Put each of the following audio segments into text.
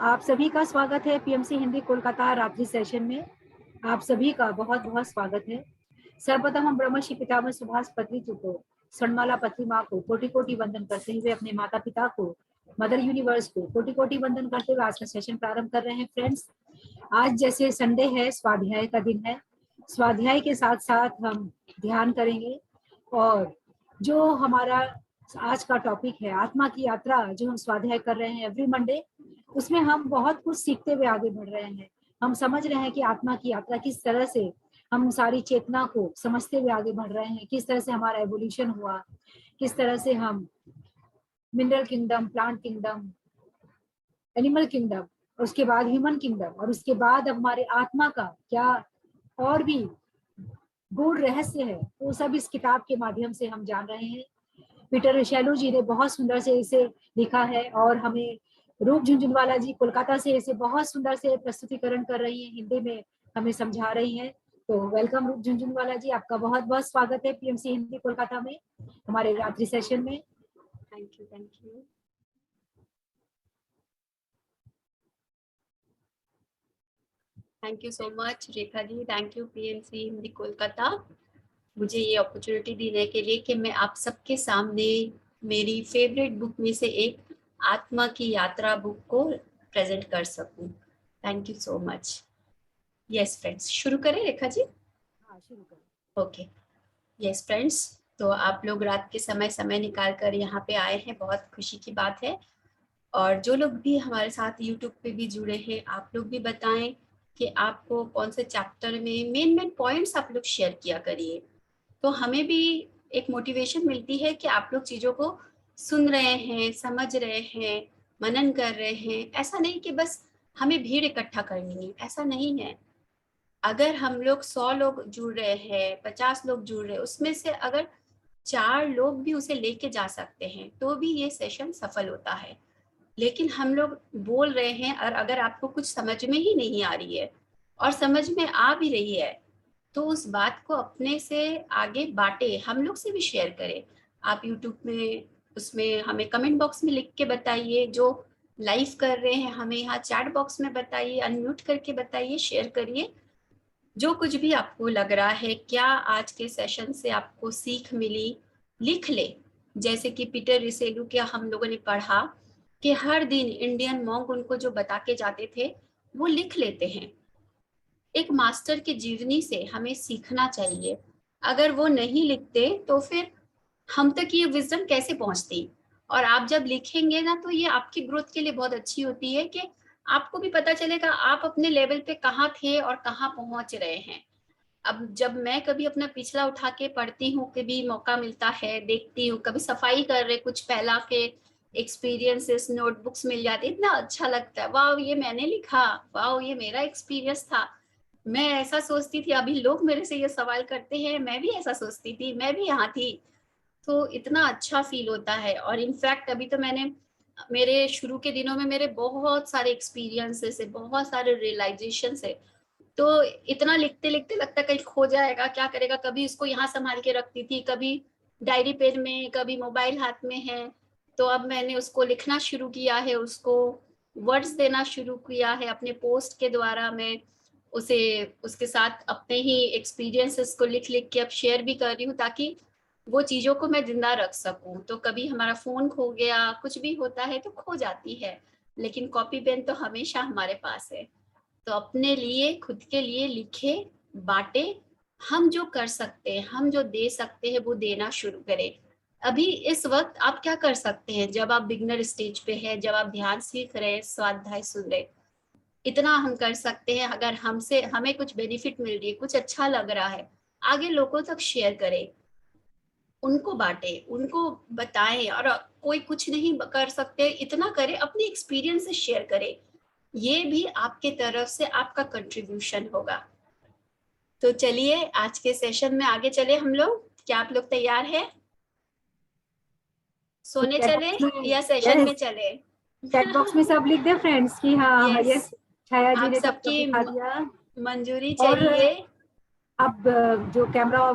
आप सभी का स्वागत है पीएमसी हिंदी कोलकाता रात्रि सेशन में। आप सभी का बहुत बहुत स्वागत है। सर्वप्रथम हम ब्रह्मश्री पितामह सुभाष पत्रितु को, स्वर्णमाला पत्री माँ को कोटि कोटि वंदन करते हुए, अपने माता पिता को, मदर यूनिवर्स को कोटि कोटि वंदन करते हुए आज का सेशन प्रारंभ कर रहे हैं। फ्रेंड्स, आज जैसे संडे है, स्वाध्याय का दिन है। स्वाध्याय के साथ साथ हम ध्यान करेंगे और जो हमारा आज का टॉपिक है आत्मा की यात्रा, जो हम स्वाध्याय कर रहे हैं एवरी मंडे, उसमें हम बहुत कुछ सीखते हुए आगे बढ़ रहे हैं। हम समझ रहे हैं कि आत्मा की यात्रा किस तरह से हम सारी चेतना को समझते हुए आगे बढ़ रहे हैं, किस तरह से हमारा एवोल्यूशन हुआ, किस तरह से हम mineral kingdom, plant kingdom, animal kingdom, उसके बाद ह्यूमन किंगडम, और उसके बाद हमारे आत्मा का क्या और भी गूढ़ रहस्य है, वो सब इस किताब के माध्यम से हम जान रहे हैं। पीटर शैलू जी ने बहुत सुंदर से इसे लिखा है और हमें रूप झुनझुनवाला जी कोलकाता से इसे बहुत सुंदर से प्रस्तुतिकरण कर रही हैं, हिंदी में हमें समझा रही हैं। तो वेलकम रूप झुनझुनवाला जी, आपका बहुत बहुत स्वागत है पीएमसी हिंदी कोलकाता में, हमारे रात्रि सेशन में। Thank you. Thank you so much Rekha ji. Thank you PMC Hindi Kolkata, मुझे ये अपॉर्चुनिटी देने के लिए कि मैं आप सबके सामने मेरी फेवरेट बुक में से एक आत्मा की यात्रा बुक को प्रेजेंट कर सकूं। Thank you so much. Yes friends, शुरू करें रेखा जी? हाँ, शुरू करें। ओके। यस फ्रेंड्स, तो आप लोग रात के समय निकाल कर यहाँ पे आए हैं, बहुत खुशी की बात है। और जो लोग भी हमारे साथ यूट्यूब पे भी जुड़े हैं, आप लोग भी बताएं कि आपको कौन से चैप्टर में मेन पॉइंट्स आप लोग शेयर किया करिए, तो हमें भी एक मोटिवेशन मिलती है कि आप लोग चीज़ों को सुन रहे हैं, समझ रहे हैं, मनन कर रहे हैं। ऐसा नहीं कि बस हमें भीड़ इकट्ठा करनी है, ऐसा नहीं है। अगर हम लोग 100 लोग जुड़ रहे हैं, 50 लोग जुड़ रहे हैं, उसमें से अगर 4 लोग भी उसे लेके जा सकते हैं तो भी ये सेशन सफल होता है। लेकिन हम लोग बोल रहे हैं और अगर आपको कुछ समझ में ही नहीं आ रही है और समझ में आ भी रही है तो उस बात को अपने से आगे बांटे, हम लोग से भी शेयर करें। आप यूट्यूब में उसमें हमें कमेंट बॉक्स में लिख के बताइए, जो लाइव कर रहे हैं हमें यहाँ चैट बॉक्स में बताइए, अनम्यूट करके बताइए, शेयर करिए। जो कुछ भी आपको लग रहा है, क्या आज के सेशन से आपको सीख मिली, लिख ले। जैसे कि पीटर रिसेलू के हम लोगों ने पढ़ा कि हर दिन इंडियन मॉन्क उनको जो बता के जाते थे वो लिख लेते हैं। एक मास्टर की जीवनी से हमें सीखना चाहिए। अगर वो नहीं लिखते तो फिर हम तक ये विजडम कैसे पहुंचती? और आप जब लिखेंगे ना, तो ये आपकी ग्रोथ के लिए बहुत अच्छी होती है कि आपको भी पता चलेगा आप अपने लेवल पे कहाँ थे और कहाँ पहुंच रहे हैं। अब जब मैं कभी अपना पिछला उठा के पढ़ती हूँ, कभी मौका मिलता है, देखती हूँ, कभी सफाई कर रहे कुछ पहला के एक्सपीरियंसेस नोटबुक्स मिल जाती, इतना अच्छा लगता है। वाह, ये मैंने लिखा, वाह ये मेरा एक्सपीरियंस था। मैं ऐसा सोचती थी, अभी लोग मेरे से ये सवाल करते हैं, मैं भी ऐसा सोचती थी, मैं भी यहाँ थी। तो इतना अच्छा फील होता है। और इनफैक्ट अभी तो मैंने मेरे शुरू के दिनों में मेरे बहुत सारे एक्सपीरियंसेस है, बहुत सारे रियलाइजेशन है। तो इतना लिखते लिखते लगता कहीं खो जाएगा, क्या करेगा। कभी इसको यहाँ संभाल के रखती थी, कभी डायरी पेन में, कभी मोबाइल हाथ में है। तो अब मैंने उसको लिखना शुरू किया है, उसको वर्ड्स देना शुरू किया है। अपने पोस्ट के द्वारा मैं उसे उसके साथ अपने ही एक्सपीरियंसेस को लिख लिख के अब शेयर भी कर रही हूँ, ताकि वो चीज़ों को मैं जिंदा रख सकूं। तो कभी हमारा फोन खो गया, कुछ भी होता है तो खो जाती है, लेकिन कॉपी पेन तो हमेशा हमारे पास है। तो अपने लिए, खुद के लिए लिखे, बांटे। हम जो कर सकते हैं, हम जो दे सकते हैं वो देना शुरू करें। अभी इस वक्त आप क्या कर सकते हैं, जब आप बिगनर स्टेज पे हैं, जब आप ध्यान सीख रहे हैं, स्वाध्याय सुन रहे, इतना हम कर सकते हैं। अगर हमसे हमें कुछ बेनिफिट मिल रही है, कुछ अच्छा लग रहा है, आगे लोगों तक शेयर करें, उनको बांटे, उनको बताएं। और कोई कुछ नहीं कर सकते, इतना करें, अपनी एक्सपीरियंस से शेयर करें। ये भी आपके तरफ से आपका कंट्रीब्यूशन होगा। तो चलिए आज के सेशन में आगे चले हम लोग। क्या आप लोग तैयार हैं? सोने चले या सेशन में चले? चैट बॉक्स में सब लिख दे फ्रेंड्स कि हाँ, यस, यस, छाया जी आप ने सब सबकी दिखा दिया। मंजूरी और चाहिए। अब जो कैमरा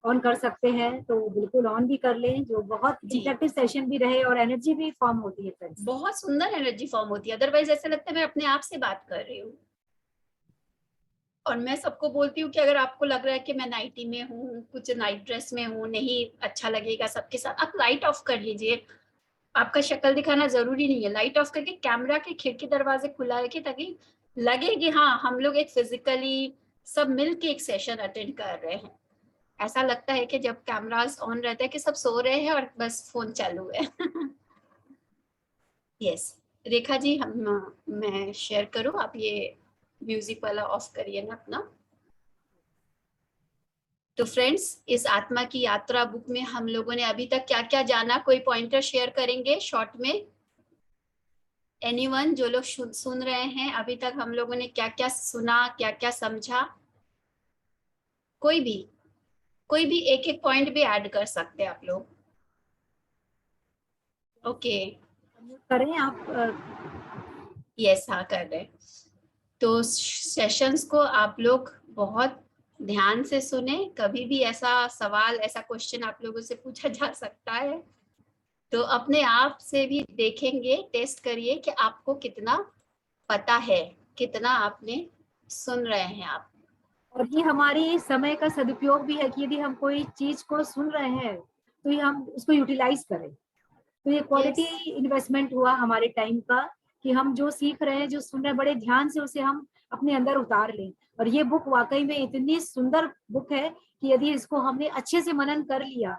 ऑन कर सकते हैं तो बिल्कुल ऑन भी कर लें, जो बहुत जी। इंटरेक्टिव सेशन भी रहे और एनर्जी भी फॉर्म होती है फ्रेंड्स। बहुत सुंदर एनर्जी फॉर्म होती है, अदरवाइज ऐसा लगता है मैं अपने आप से बात कर रही हूँ। और मैं सबको बोलती हूँ कि अगर आपको लग रहा है कि मैं नाइटी में हूँ, कुछ नाइट ड्रेस में हूँ, नहीं अच्छा लगेगा सबके साथ, आप लाइट ऑफ कर लीजिए। आपका शक्ल दिखाना जरूरी नहीं है, लाइट ऑफ करके कैमरा के खिड़की दरवाजे खुला रखिए ताकि लगे कि हाँ हम लोग एक फिजिकली सब मिलके एक सेशन अटेंड कर रहे हैं। ऐसा लगता है कि जब कैमरास ऑन रहता है कि सब सो रहे हैं और बस फोन चालू है। यस रेखा जी, मैं शेयर करूँ, आप ये म्यूजिक वाला ऑफ करिए ना अपना। तो फ्रेंड्स, इस आत्मा की यात्रा बुक में हम लोगों ने अभी तक क्या क्या जाना, कोई पॉइंटर शेयर करेंगे शॉर्ट में? एनीवन, जो लोग सुन रहे हैं, अभी तक हम लोगों ने क्या क्या सुना, क्या क्या समझा? कोई भी एक एक पॉइंट भी ऐड कर सकते हैं आप लोग। ओके। करें आप यस हाँ कर रहे। तो सेशंस को आप लोग बहुत ध्यान से सुने, कभी भी ऐसा सवाल, ऐसा क्वेश्चन आप लोगों से पूछा जा सकता है, तो अपने आप से भी देखेंगे, टेस्ट करिए कि आपको कितना पता है, कितना आपने सुन रहे हैं आप। और ये हमारी समय का सदुपयोग भी है कि यदि हम कोई चीज को सुन रहे हैं तो ये हम उसको यूटिलाइज करें। तो ये क्वालिटी यस इन्वेस्टमेंट हुआ हमारे टाइम का कि हम जो सीख रहे हैं, जो सुन रहे हैं, बड़े ध्यान से उसे हम अपने अंदर उतार लें। और ये बुक वाकई में इतनी सुंदर बुक है कि यदि इसको हमने अच्छे से मनन कर लिया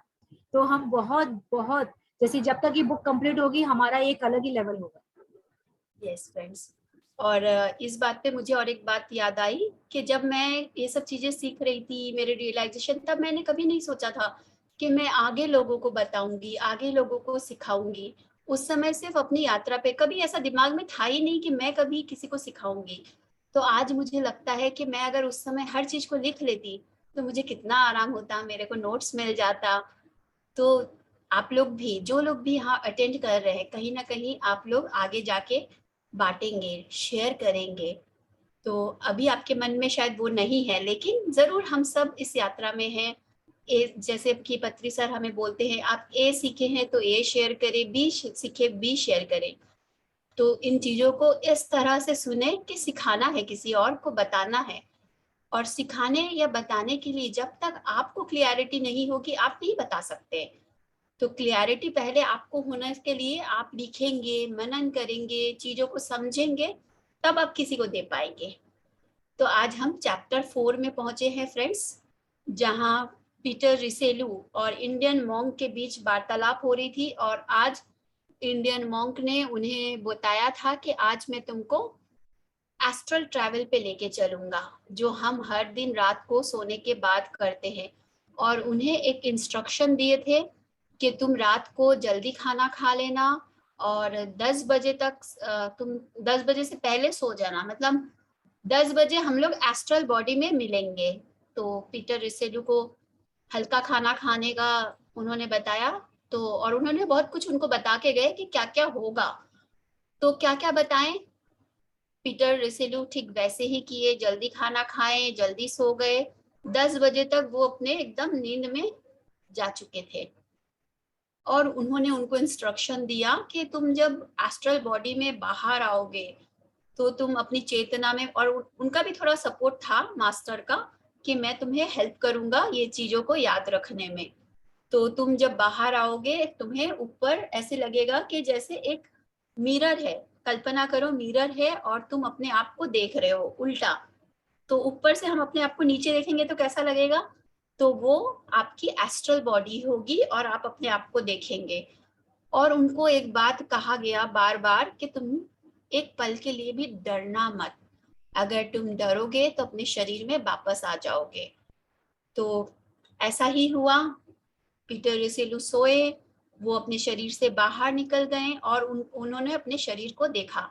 तो हम बहुत बहुत, जैसे जब तक ये बुक कंप्लीट होगी हमारा एक अलग ही लेवल होगा। यस फ्रेंड्स, और इस बात पे मुझे और एक बात याद आई कि जब मैं ये सब चीजें सीख रही थी, मेरे रियलाइजेशन, तब मैंने कभी नहीं सोचा था कि मैं आगे लोगों को बताऊंगी, आगे लोगों को सिखाऊंगी। उस समय सिर्फ अपनी यात्रा पे, कभी ऐसा दिमाग में था ही नहीं कि मैं कभी किसी को सिखाऊंगी। तो आज मुझे लगता है कि मैं अगर उस समय हर चीज को लिख लेती तो मुझे कितना आराम होता, मेरे को नोट्स मिल जाता। तो आप लोग भी, जो लोग भी यहाँ अटेंड कर रहे हैं, कहीं ना कहीं आप लोग आगे जाके बांटेंगे, शेयर करेंगे। तो अभी आपके मन में शायद वो नहीं है, लेकिन जरूर हम सब इस यात्रा में हैं। ए, जैसे कि पत्री सर हमें बोलते हैं, आप ए सीखे हैं तो ए शेयर करें, बी सीखे बी शेयर करें। तो इन चीजों को इस तरह से सुने कि सिखाना है, किसी और को बताना है। और सिखाने या बताने के लिए जब तक आपको क्लियरिटी नहीं होगी आप नहीं बता सकते। तो क्लियरिटी पहले आपको होने के लिए आप लिखेंगे, मनन करेंगे, चीजों को समझेंगे, तब आप किसी को दे पाएंगे। तो आज हम चैप्टर 4 में पहुंचे हैं फ्रेंड्स, जहां पीटर रिसेलू और इंडियन मॉन्क के बीच वार्तालाप हो रही थी। और आज इंडियन मॉन्क ने उन्हें बताया था कि आज मैं तुमको एस्ट्रल ट्रैवल पे लेके चलूंगा, जो हम हर दिन रात को सोने के बाद करते हैं। और उन्हें एक इंस्ट्रक्शन दिए थे कि तुम रात को जल्दी खाना खा लेना और 10 बजे तक तुम 10 बजे से पहले सो जाना, मतलब 10 बजे हम लोग एस्ट्रल बॉडी में मिलेंगे। तो पीटर रिसेलू को हल्का खाना खाने का उन्होंने बताया। तो और उन्होंने बहुत कुछ उनको बता के गए कि क्या क्या होगा। तो क्या क्या बताएं, पीटर रिसेलू ठीक वैसे ही किए, जल्दी खाना खाएं, जल्दी सो गए। 10 बजे तक वो अपने एकदम नींद में जा चुके थे। और उन्होंने उनको इंस्ट्रक्शन दिया कि तुम जब एस्ट्रल बॉडी में बाहर आओगे तो तुम अपनी चेतना में, और उनका भी थोड़ा सपोर्ट था मास्टर का कि मैं तुम्हें हेल्प करूंगा ये चीजों को याद रखने में। तो तुम जब बाहर आओगे तुम्हें ऊपर ऐसे लगेगा कि जैसे एक मिरर है, कल्पना करो मिरर है और तुम अपने आप को देख रहे हो उल्टा। तो ऊपर से हम अपने आप को नीचे देखेंगे तो कैसा लगेगा? तो वो आपकी एस्ट्रल बॉडी होगी और आप अपने आप को देखेंगे। और उनको एक बात कहा गया बार बार कि तुम एक पल के लिए भी डरना मत, अगर तुम डरोगे तो अपने शरीर में वापस आ जाओगे। तो ऐसा ही हुआ, पीटर रिसेलू सोए, वो अपने शरीर से बाहर निकल गए और उन्होंने अपने शरीर को देखा।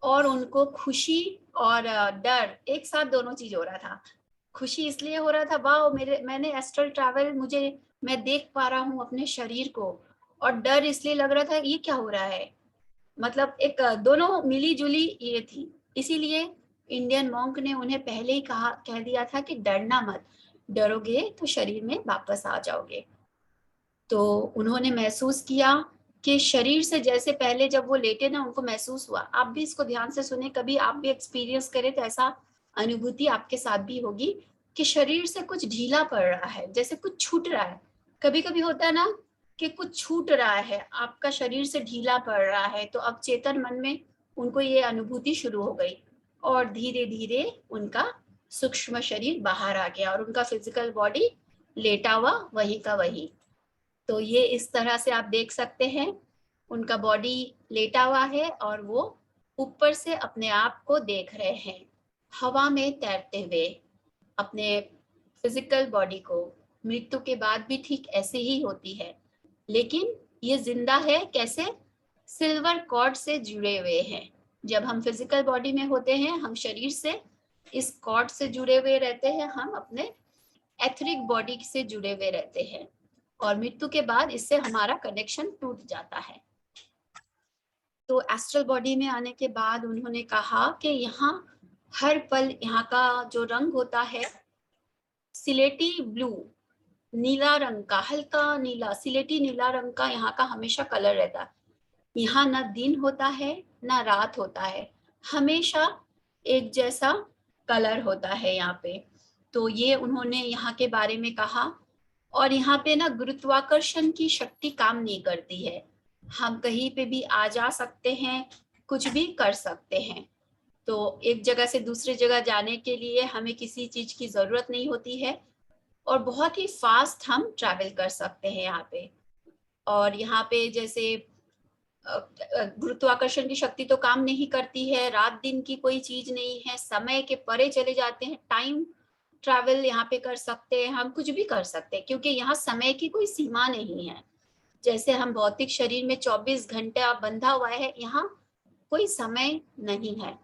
और उनको खुशी और डर एक साथ दोनों चीज हो रहा था। खुशी इसलिए हो रहा था, वाह मैंने एस्ट्रल ट्रैवल, मैं देख पा रहा हूँ अपने शरीर को। और डर इसलिए लग रहा था ये क्या हो रहा है, मतलब एक दोनों मिली जुली ये थी। इसीलिए इंडियन मॉन्क ने उन्हें पहले ही कह दिया था कि डरना मत। डरोगे तो शरीर में वापस आ जाओगे। तो उन्होंने महसूस किया कि शरीर से जैसे पहले जब वो लेटे ना, उनको महसूस हुआ, आप भी इसको ध्यान से सुने, कभी आप भी एक्सपीरियंस करें तो ऐसा अनुभूति आपके साथ भी होगी कि शरीर से कुछ ढीला पड़ रहा है, जैसे कुछ छूट रहा है। कभी कभी होता है ना कि कुछ छूट रहा है, आपका शरीर से ढीला पड़ रहा है, तो अब चेतन मन में उनको ये अनुभूति शुरू हो गई और धीरे धीरे उनका सूक्ष्म शरीर बाहर आ गया और उनका फिजिकल बॉडी लेटा हुआ वही का वही। तो ये इस तरह से आप देख सकते हैं, उनका बॉडी लेटा हुआ है और वो ऊपर से अपने आप को देख रहे हैं हवा में तैरते हुए अपने फिजिकल बॉडी को। मृत्यु के बाद भी ठीक ऐसे ही होती है, लेकिन ये जिंदा है कैसे? सिल्वर कॉर्ड से जुड़े हुए हैं। जब हम फिजिकल बॉडी में होते हैं, हम शरीर से इस कॉर्ड से जुड़े हुए रहते हैं, हम अपने एथरिक बॉडी से जुड़े हुए रहते हैं और मृत्यु के बाद इससे हमारा कनेक्शन टूट जाता है। तो एस्ट्रल बॉडी में आने के बाद उन्होंने कहा कि यहाँ हर पल यहाँ का जो रंग होता है सिलेटी ब्लू, नीला रंग का, हल्का नीला, सिलेटी नीला रंग का यहाँ का हमेशा कलर रहता है। यहाँ ना दिन होता है ना रात होता है, हमेशा एक जैसा कलर होता है यहाँ पे। तो ये उन्होंने यहाँ के बारे में कहा। और यहाँ पे ना गुरुत्वाकर्षण की शक्ति काम नहीं करती है, हम कहीं पे भी आ जा सकते हैं, कुछ भी कर सकते हैं। तो एक जगह से दूसरी जगह जाने के लिए हमें किसी चीज की जरूरत नहीं होती है और बहुत ही फास्ट हम ट्रैवल कर सकते हैं यहाँ पे। और यहाँ पे जैसे गुरुत्वाकर्षण की शक्ति तो काम नहीं करती है, रात दिन की कोई चीज नहीं है, समय के परे चले जाते हैं, टाइम ट्रैवल यहाँ पे कर सकते हैं, हम कुछ भी कर सकते हैं क्योंकि यहाँ समय की कोई सीमा नहीं है। जैसे हम भौतिक शरीर में 24 घंटे बंधा हुआ है, यहाँ कोई समय नहीं है।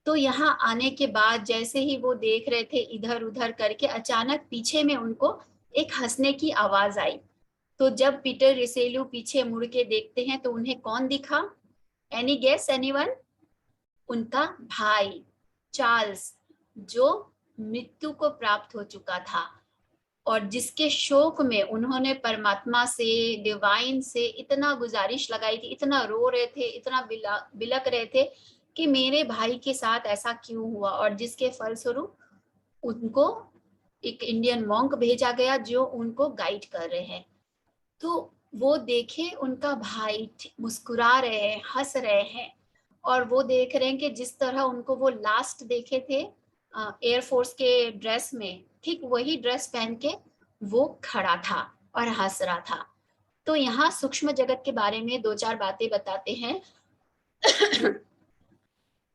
तो यहाँ आने के बाद जैसे ही वो देख रहे थे इधर उधर करके, अचानक पीछे में उनको एक हंसने की आवाज आई। तो जब पीटर रिसेलू पीछे मुड़ के देखते हैं तो उन्हें कौन दिखा? Any guess anyone? उनका भाई चार्ल्स, जो मृत्यु को प्राप्त हो चुका था और जिसके शोक में उन्होंने परमात्मा से, डिवाइन से इतना गुजारिश लगाई थी, इतना रो रहे थे, इतना बिलक रहे थे कि मेरे भाई के साथ ऐसा क्यों हुआ, और जिसके फलस्वरूप उनको एक इंडियन मॉन्क भेजा गया जो उनको गाइड कर रहे हैं। तो वो देखे उनका भाई मुस्कुरा रहे हैं, हंस रहे हैं और वो देख रहे हैं कि जिस तरह उनको वो लास्ट देखे थे एयरफोर्स के ड्रेस में, ठीक वही ड्रेस पहन के वो खड़ा था और हंस रहा था। तो यहाँ सूक्ष्म जगत के बारे में दो चार बातें बताते हैं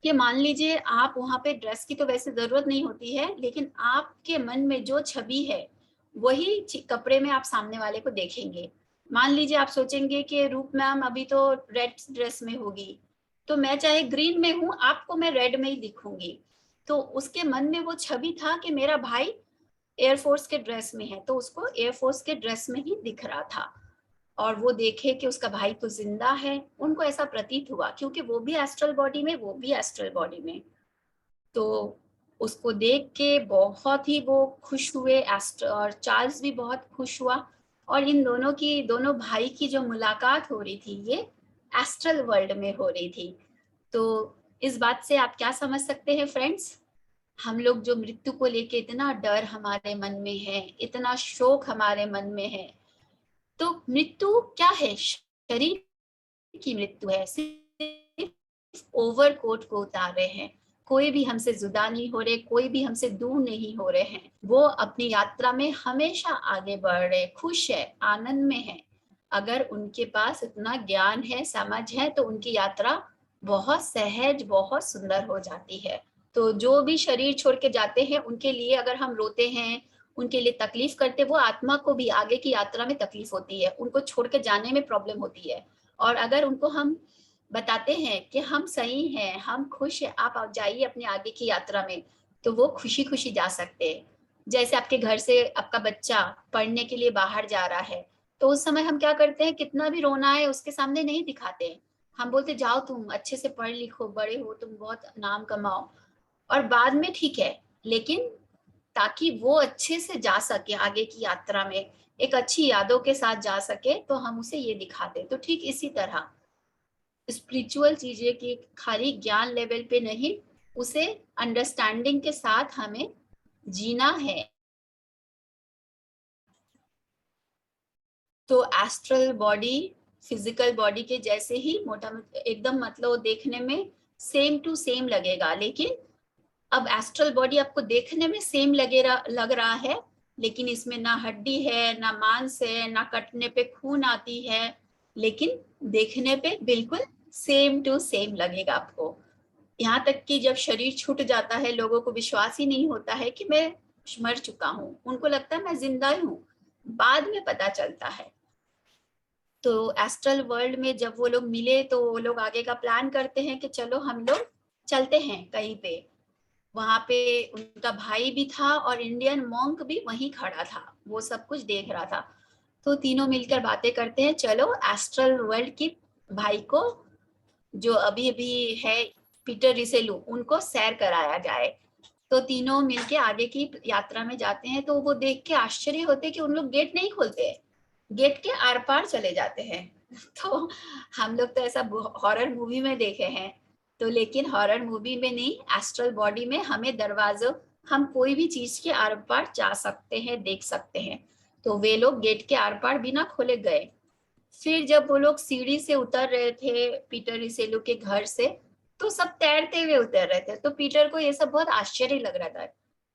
कि मान लीजिए आप वहां पे ड्रेस की तो वैसे जरूरत नहीं होती है, लेकिन आपके मन में जो छवि है वही कपड़े में आप सामने वाले को देखेंगे। मान लीजिए आप सोचेंगे कि रूप मैम अभी तो रेड ड्रेस में होगी, तो मैं चाहे ग्रीन में हूँ, आपको मैं रेड में ही दिखूंगी। तो उसके मन में वो छवि था कि मेरा भाई एयरफोर्स के ड्रेस में है, तो उसको एयरफोर्स के ड्रेस में ही दिख रहा था। और वो देखे कि उसका भाई तो जिंदा है, उनको ऐसा प्रतीत हुआ क्योंकि वो भी एस्ट्रल बॉडी में, वो भी एस्ट्रल बॉडी में। तो उसको देख के बहुत ही वो खुश हुए, और चार्ल्स भी बहुत खुश हुआ। और इन दोनों की, दोनों भाई की जो मुलाकात हो रही थी ये एस्ट्रल वर्ल्ड में हो रही थी। तो इस बात से आप क्या समझ सकते हैं फ्रेंड्स? हम लोग जो मृत्यु को लेके इतना डर हमारे मन में है, इतना शोक हमारे मन में है, तो मृत्यु क्या है? शरीर की मृत्यु है, सिर्फ ओवरकोट को उतार रहे हैं। कोई भी हमसे जुदा नहीं हो रहे, कोई भी हमसे दूर नहीं हो रहे हैं, वो अपनी यात्रा में हमेशा आगे बढ़ रहे, खुश है, आनंद में है। अगर उनके पास इतना ज्ञान है, समझ है, तो उनकी यात्रा बहुत सहज, बहुत सुंदर हो जाती है। तो जो भी शरीर छोड़ के जाते हैं उनके लिए अगर हम रोते हैं, उनके लिए तकलीफ करते, वो आत्मा को भी आगे की यात्रा में तकलीफ होती है, उनको छोड़ के जाने में प्रॉब्लम होती है। और अगर उनको हम बताते हैं कि हम सही हैं, हम खुश हैं, आप जाइए अपने आगे की यात्रा में, तो वो खुशी खुशी जा सकते हैं। जैसे आपके घर से आपका बच्चा पढ़ने के लिए बाहर जा रहा है, तो उस समय हम क्या करते हैं, कितना भी रोना है उसके सामने नहीं दिखाते, हम बोलते जाओ तुम अच्छे से पढ़ लिखो, बड़े हो तुम, बहुत नाम कमाओ, और बाद में ठीक है। लेकिन ताकि वो अच्छे से जा सके आगे की यात्रा में, एक अच्छी यादों के साथ जा सके, तो हम उसे ये दिखाते। तो ठीक इसी तरह स्पिरिचुअल चीजें की खाली ज्ञान लेवल पे नहीं, उसे अंडरस्टैंडिंग के साथ हमें जीना है। तो एस्ट्रल बॉडी फिजिकल बॉडी के जैसे ही मोटा एकदम मतलब देखने में सेम टू सेम लगेगा, लेकिन अब एस्ट्रल बॉडी आपको देखने में सेम लग रहा है, लेकिन इसमें ना हड्डी है, ना मांस है, ना कटने पे खून आती है, लेकिन देखने पे बिल्कुल सेम टू सेम लगेगा आपको। यहाँ तक कि जब शरीर छूट जाता है, लोगों को विश्वास ही नहीं होता है कि मैं मर चुका हूँ, उनको लगता है मैं जिंदा हूँ, बाद में पता चलता है। तो एस्ट्रल वर्ल्ड में जब वो लोग मिले तो वो लोग आगे का प्लान करते हैं कि चलो हम लोग चलते हैं कहीं पे। वहां पे उनका भाई भी था और इंडियन मॉन्क भी वहीं खड़ा था, वो सब कुछ देख रहा था। तो तीनों मिलकर बातें करते हैं, चलो एस्ट्रल वर्ल्ड की भाई को, जो अभी अभी है पीटर रिसेलू, उनको सैर कराया जाए। तो तीनों मिलके आगे की यात्रा में जाते हैं। तो वो देख के आश्चर्य होते कि उन लोग गेट नहीं खोलते, गेट के आर पार चले जाते हैं। तो हम लोग तो ऐसा हॉरर मूवी में देखे हैं, तो लेकिन हॉरर मूवी में नहीं, एस्ट्रल बॉडी में हमें दरवाजों, हम कोई भी चीज के आर पार जा सकते हैं, देख सकते हैं। तो वे लोग गेट के आर पार बिना खोले गए। फिर जब वो लोग सीढ़ी से उतर रहे थे पीटर रिसेलू के घर से, तो सब तैरते हुए उतर रहे थे। तो पीटर को ये सब बहुत आश्चर्य लग रहा था,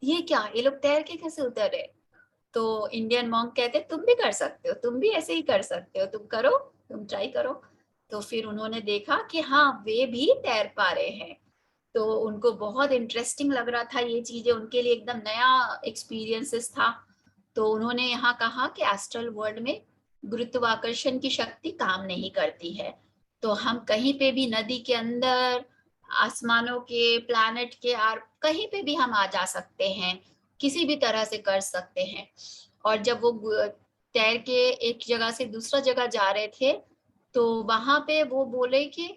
ये क्या, ये लोग तैर के कैसे उतर रहे। तो इंडियन मॉन्क कहते तुम भी कर सकते हो, तुम भी ऐसे ही कर सकते हो, तुम करो, तुम ट्राई करो। तो फिर उन्होंने देखा कि हाँ वे भी तैर पा रहे हैं। तो उनको बहुत इंटरेस्टिंग लग रहा था, ये चीजें उनके लिए एकदम नया एक्सपीरियंसेस था। तो उन्होंने यहाँ कहा कि एस्ट्रल वर्ल्ड में गुरुत्वाकर्षण की शक्ति काम नहीं करती है, तो हम कहीं पे भी नदी के अंदर, आसमानों के, प्लैनेट के आर कहीं पे भी हम आ जा सकते हैं, किसी भी तरह से कर सकते हैं। और जब वो तैर के एक जगह से दूसरा जगह जा रहे थे, तो वहां पे वो बोले कि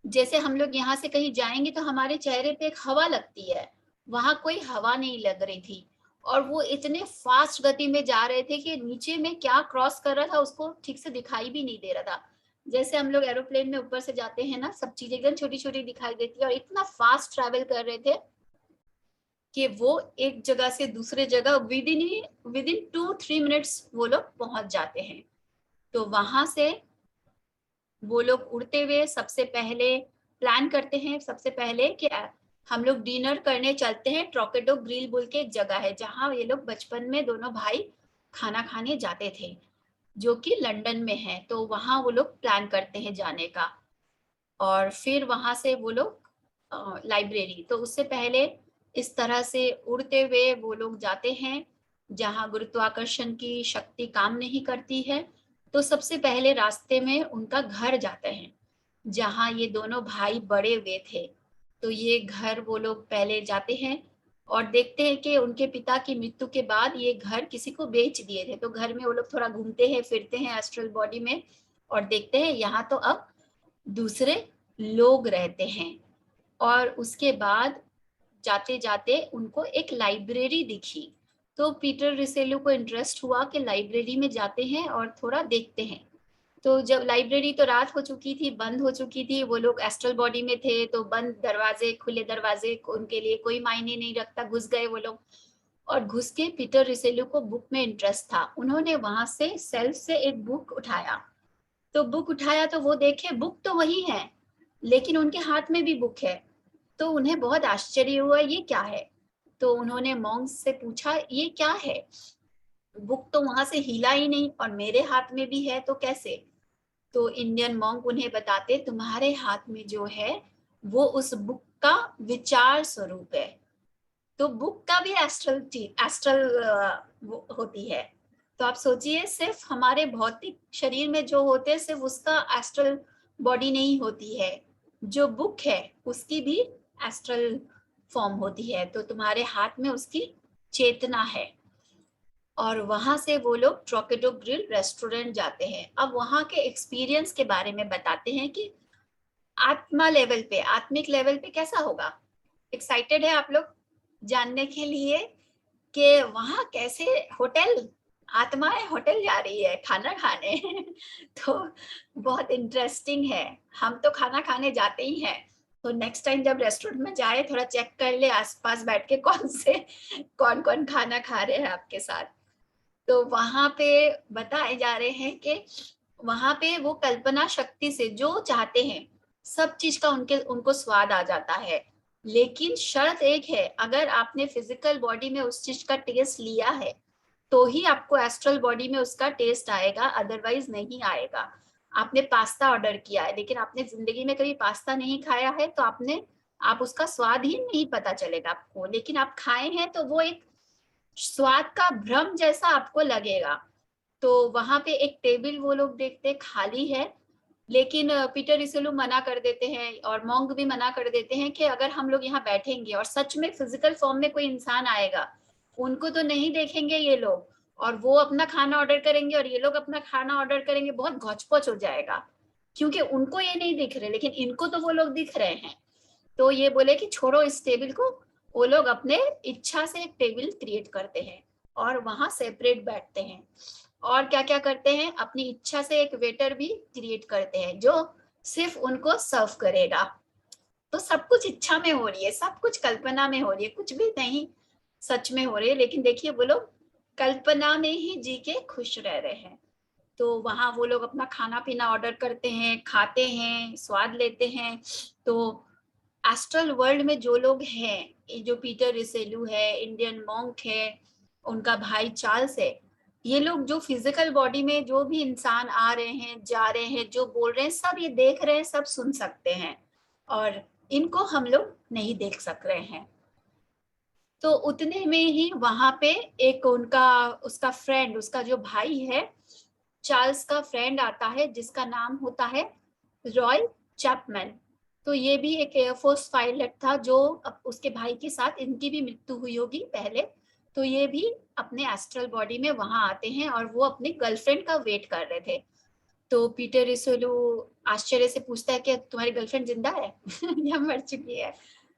जैसे हम लोग यहाँ से कहीं जाएंगे तो हमारे चेहरे पे एक हवा लगती है, वहां कोई हवा नहीं लग रही थी। और वो इतने फास्ट गति में जा रहे थे कि नीचे में क्या क्रॉस कर रहा था उसको ठीक से दिखाई भी नहीं दे रहा था। जैसे हम लोग एरोप्लेन में ऊपर से जाते हैं ना, सब चीजें एकदम छोटी छोटी दिखाई देती है, और इतना फास्ट ट्रैवल कर रहे थे कि वो एक जगह से दूसरे जगह विद इन 2-3 मिनट्स वो लोग पहुंच जाते हैं। तो वहां से वो लोग उड़ते हुए सबसे पहले प्लान करते हैं, सबसे पहले कि हम लोग डिनर करने चलते हैं। ट्रॉकेडो ग्रिल बोल के एक जगह है जहाँ ये लोग बचपन में दोनों भाई खाना खाने जाते थे, जो कि लंदन में है। तो वहां वो लोग प्लान करते हैं जाने का। और फिर वहां से वो लोग लाइब्रेरी, तो उससे पहले इस तरह से उड़ते हुए वो लोग जाते हैं जहाँ गुरुत्वाकर्षण की शक्ति काम नहीं करती है। तो सबसे पहले रास्ते में उनका घर जाते हैं जहाँ ये दोनों भाई बड़े हुए थे। तो ये घर वो लोग पहले जाते हैं और देखते हैं कि उनके पिता की मृत्यु के बाद ये घर किसी को बेच दिए थे। तो घर में वो लोग थोड़ा घूमते हैं फिरते हैं एस्ट्रल बॉडी में, और देखते हैं यहाँ तो अब दूसरे लोग रहते हैं। और उसके बाद जाते जाते उनको एक लाइब्रेरी दिखी। तो पीटर रिसेलू को इंटरेस्ट हुआ कि लाइब्रेरी में जाते हैं और थोड़ा देखते हैं। तो जब लाइब्रेरी, तो रात हो चुकी थी, बंद हो चुकी थी, वो लोग एस्ट्रल बॉडी में थे, तो बंद दरवाजे खुले दरवाजे उनके लिए कोई मायने नहीं रखता, घुस गए वो लोग। और घुस के पीटर रिसेलू को बुक में इंटरेस्ट था, उन्होंने वहां से सेल्फ से एक बुक उठाया। तो बुक उठाया तो वो देखे बुक तो वही है, लेकिन उनके हाथ में भी बुक है। तो उन्हें बहुत आश्चर्य हुआ, ये क्या है। तो उन्होंने मॉन्क्स से पूछा ये क्या है, बुक तो वहां से हिला ही नहीं और मेरे हाथ में भी है, तो कैसे। तो इंडियन मॉन्क उन्हें बताते तुम्हारे हाथ में जो है वो उस बुक का विचार स्वरूप है। तो बुक का भी एस्ट्रल होती है। तो आप सोचिए, सिर्फ हमारे भौतिक शरीर में जो होते हैं सिर्फ उसका एस्ट्रल बॉडी नहीं होती है, जो बुक है उसकी भी एस्ट्रल फॉर्म होती है। तो तुम्हारे हाथ में उसकी चेतना है। और वहां से वो लोग ट्रॉकेडो ग्रिल रेस्टोरेंट जाते हैं। अब वहां के एक्सपीरियंस के बारे में बताते हैं कि आत्मा लेवल पे, आत्मिक लेवल पे कैसा होगा। एक्साइटेड है आप लोग जानने के लिए? कि वहाँ कैसे होटल, आत्माएं होटल जा रही है खाना खाने। तो बहुत इंटरेस्टिंग है। हम तो खाना खाने जाते ही हैं, तो नेक्स्ट टाइम जब रेस्टोरेंट में जाए थोड़ा चेक कर ले आसपास बैठ के कौन कौन खाना खा रहे हैं आपके साथ। तो वहां पे बताए जा रहे हैं कि वहां पे वो कल्पना शक्ति से जो चाहते हैं सब चीज का उनको स्वाद आ जाता है। लेकिन शर्त एक है, अगर आपने फिजिकल बॉडी में उस चीज का टेस्ट लिया है तो ही आपको एस्ट्रल बॉडी में उसका टेस्ट आएगा, अदरवाइज नहीं आएगा। आपने पास्ता ऑर्डर किया है लेकिन आपने जिंदगी में कभी पास्ता नहीं खाया है तो आप उसका स्वाद ही नहीं पता चलेगा आपको। लेकिन आप खाए हैं तो वो एक स्वाद का भ्रम जैसा आपको लगेगा। तो वहां पे एक टेबल वो लोग देखते खाली है, लेकिन पीटर रिसेलू मना कर देते हैं और मॉन्ग भी मना कर देते हैं कि अगर हम लोग यहाँ बैठेंगे और सच में फिजिकल फॉर्म में कोई इंसान आएगा, उनको तो नहीं देखेंगे ये लोग, और वो अपना खाना ऑर्डर करेंगे और ये लोग अपना खाना ऑर्डर करेंगे, बहुत घौच-पौच हो जाएगा। क्योंकि उनको ये नहीं दिख रहे लेकिन इनको तो वो लोग दिख रहे हैं। तो ये बोले कि छोड़ो इस टेबल को। वो लोग अपने इच्छा से एक टेबल क्रिएट करते हैं और वहां सेपरेट बैठते हैं। और क्या क्या करते हैं, अपनी इच्छा से एक वेटर भी क्रिएट करते हैं जो सिर्फ उनको सर्व करेगा। तो सब कुछ इच्छा में हो रही है, सब कुछ कल्पना में हो रही है, कुछ भी नहीं सच में हो रही है। लेकिन देखिए वो लोग कल्पना में ही जी के खुश रह रहे हैं। तो वहां वो लोग अपना खाना पीना ऑर्डर करते हैं, खाते हैं, स्वाद लेते हैं। तो एस्ट्रल वर्ल्ड में जो लोग हैं, जो पीटर रिसेलू है, इंडियन मॉन्क है, उनका भाई चार्ल्स है, ये लोग जो फिजिकल बॉडी में जो भी इंसान आ रहे हैं जा रहे हैं जो बोल रहे हैं सब ये देख रहे हैं, सब सुन सकते हैं, और इनको हम लोग नहीं देख सक रहे हैं। तो उतने में ही वहां पे एक उनका उसका फ्रेंड, उसका जो भाई है चार्ल्स का फ्रेंड आता है जिसका नाम होता है रॉय चैपमैन। तो ये भी एक एयरफोर्स पायलट था जो उसके भाई के साथ, इनकी भी मृत्यु हुई होगी पहले। तो ये भी अपने एस्ट्रल बॉडी में वहां आते हैं और वो अपनी गर्लफ्रेंड का वेट कर रहे थे। तो पीटर रिसोलू आश्चर्य से पूछता है कि तुम्हारी गर्लफ्रेंड जिंदा है या मर चुकी है।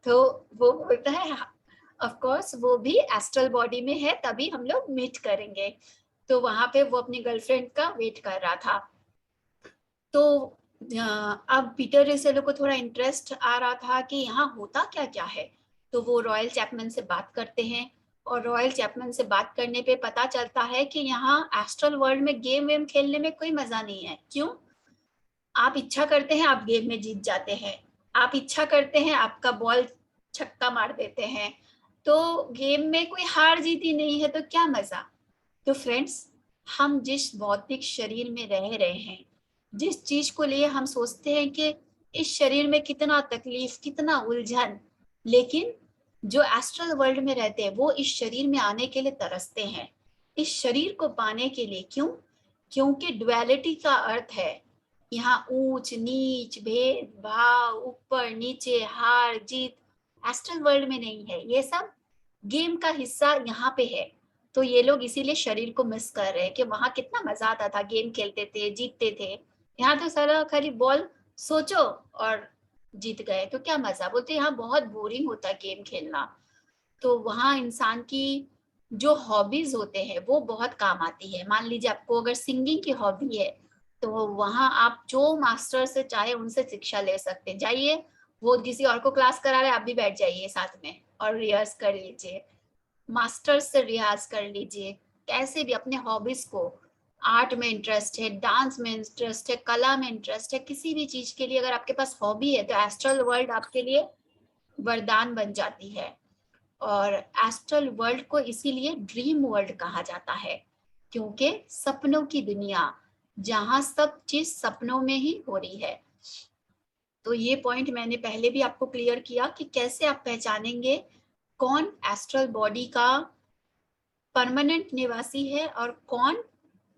तो वो बोलता है ऑफ कोर्स वो भी एस्ट्रल बॉडी में है, तभी हम लोग मीट करेंगे। तो वहां पे वो अपनी गर्लफ्रेंड का वेट कर रहा था। तो अब पीटर रिसेलो को थोड़ा इंटरेस्ट आ रहा था कि यहाँ होता क्या क्या है। तो वो रॉयल चैपमैन से बात करते हैं और रॉयल चैपमैन से बात करने पे पता चलता है कि यहाँ एस्ट्रल वर्ल्ड में गेम वेम खेलने में कोई मजा नहीं है। क्यों? आप इच्छा करते हैं आप गेम में जीत जाते हैं, आप इच्छा करते हैं आपका बॉल छक्का मार देते हैं। तो गेम में कोई हार जीत ही नहीं है, तो क्या मजा। तो फ्रेंड्स, हम जिस भौतिक शरीर में रह रहे हैं, जिस चीज को लिए हम सोचते हैं कि इस शरीर में कितना तकलीफ, कितना उलझन, लेकिन जो एस्ट्रल वर्ल्ड में रहते हैं वो इस शरीर में आने के लिए तरसते हैं, इस शरीर को पाने के लिए। क्यों? क्योंकि डुअलिटी का अर्थ है यहाँ ऊंच नीच, भेद भाव, ऊपर नीचे, हार जीत एस्ट्रल वर्ल्ड में नहीं है। ये सब गेम का हिस्सा यहाँ पे है। तो ये लोग इसीलिए शरीर को मिस कर रहे हैं कि वहां कितना मजा आता था, गेम खेलते थे, जीतते थे। यहाँ तो सारा खाली बॉल सोचो और जीत गए, तो क्या मजा। बोलते यहाँ बहुत बोरिंग होता है गेम खेलना। तो वहाँ इंसान की जो हॉबीज होते हैं वो बहुत काम आती है। मान लीजिए आपको अगर सिंगिंग की हॉबी है तो वहाँ आप जो मास्टर से चाहे उनसे शिक्षा ले सकते हैं। जाइए, वो किसी और को क्लास करा रहे, आप भी बैठ जाइए साथ में और रिहर्स कर लीजिए, मास्टर से रियाज कर लीजिए। कैसे भी अपने हॉबीज को, आर्ट में इंटरेस्ट है, डांस में इंटरेस्ट है, कला में इंटरेस्ट है, किसी भी चीज के लिए अगर आपके पास हॉबी है तो एस्ट्रल वर्ल्ड आपके लिए वरदान बन जाती है। और एस्ट्रल वर्ल्ड को इसीलिए ड्रीम वर्ल्ड कहा जाता है, क्योंकि सपनों की दुनिया, जहां सब चीज सपनों में ही हो रही है। तो ये पॉइंट मैंने पहले भी आपको क्लियर किया कि कैसे आप पहचानेंगे कौन एस्ट्रल बॉडी का परमानेंट निवासी है और कौन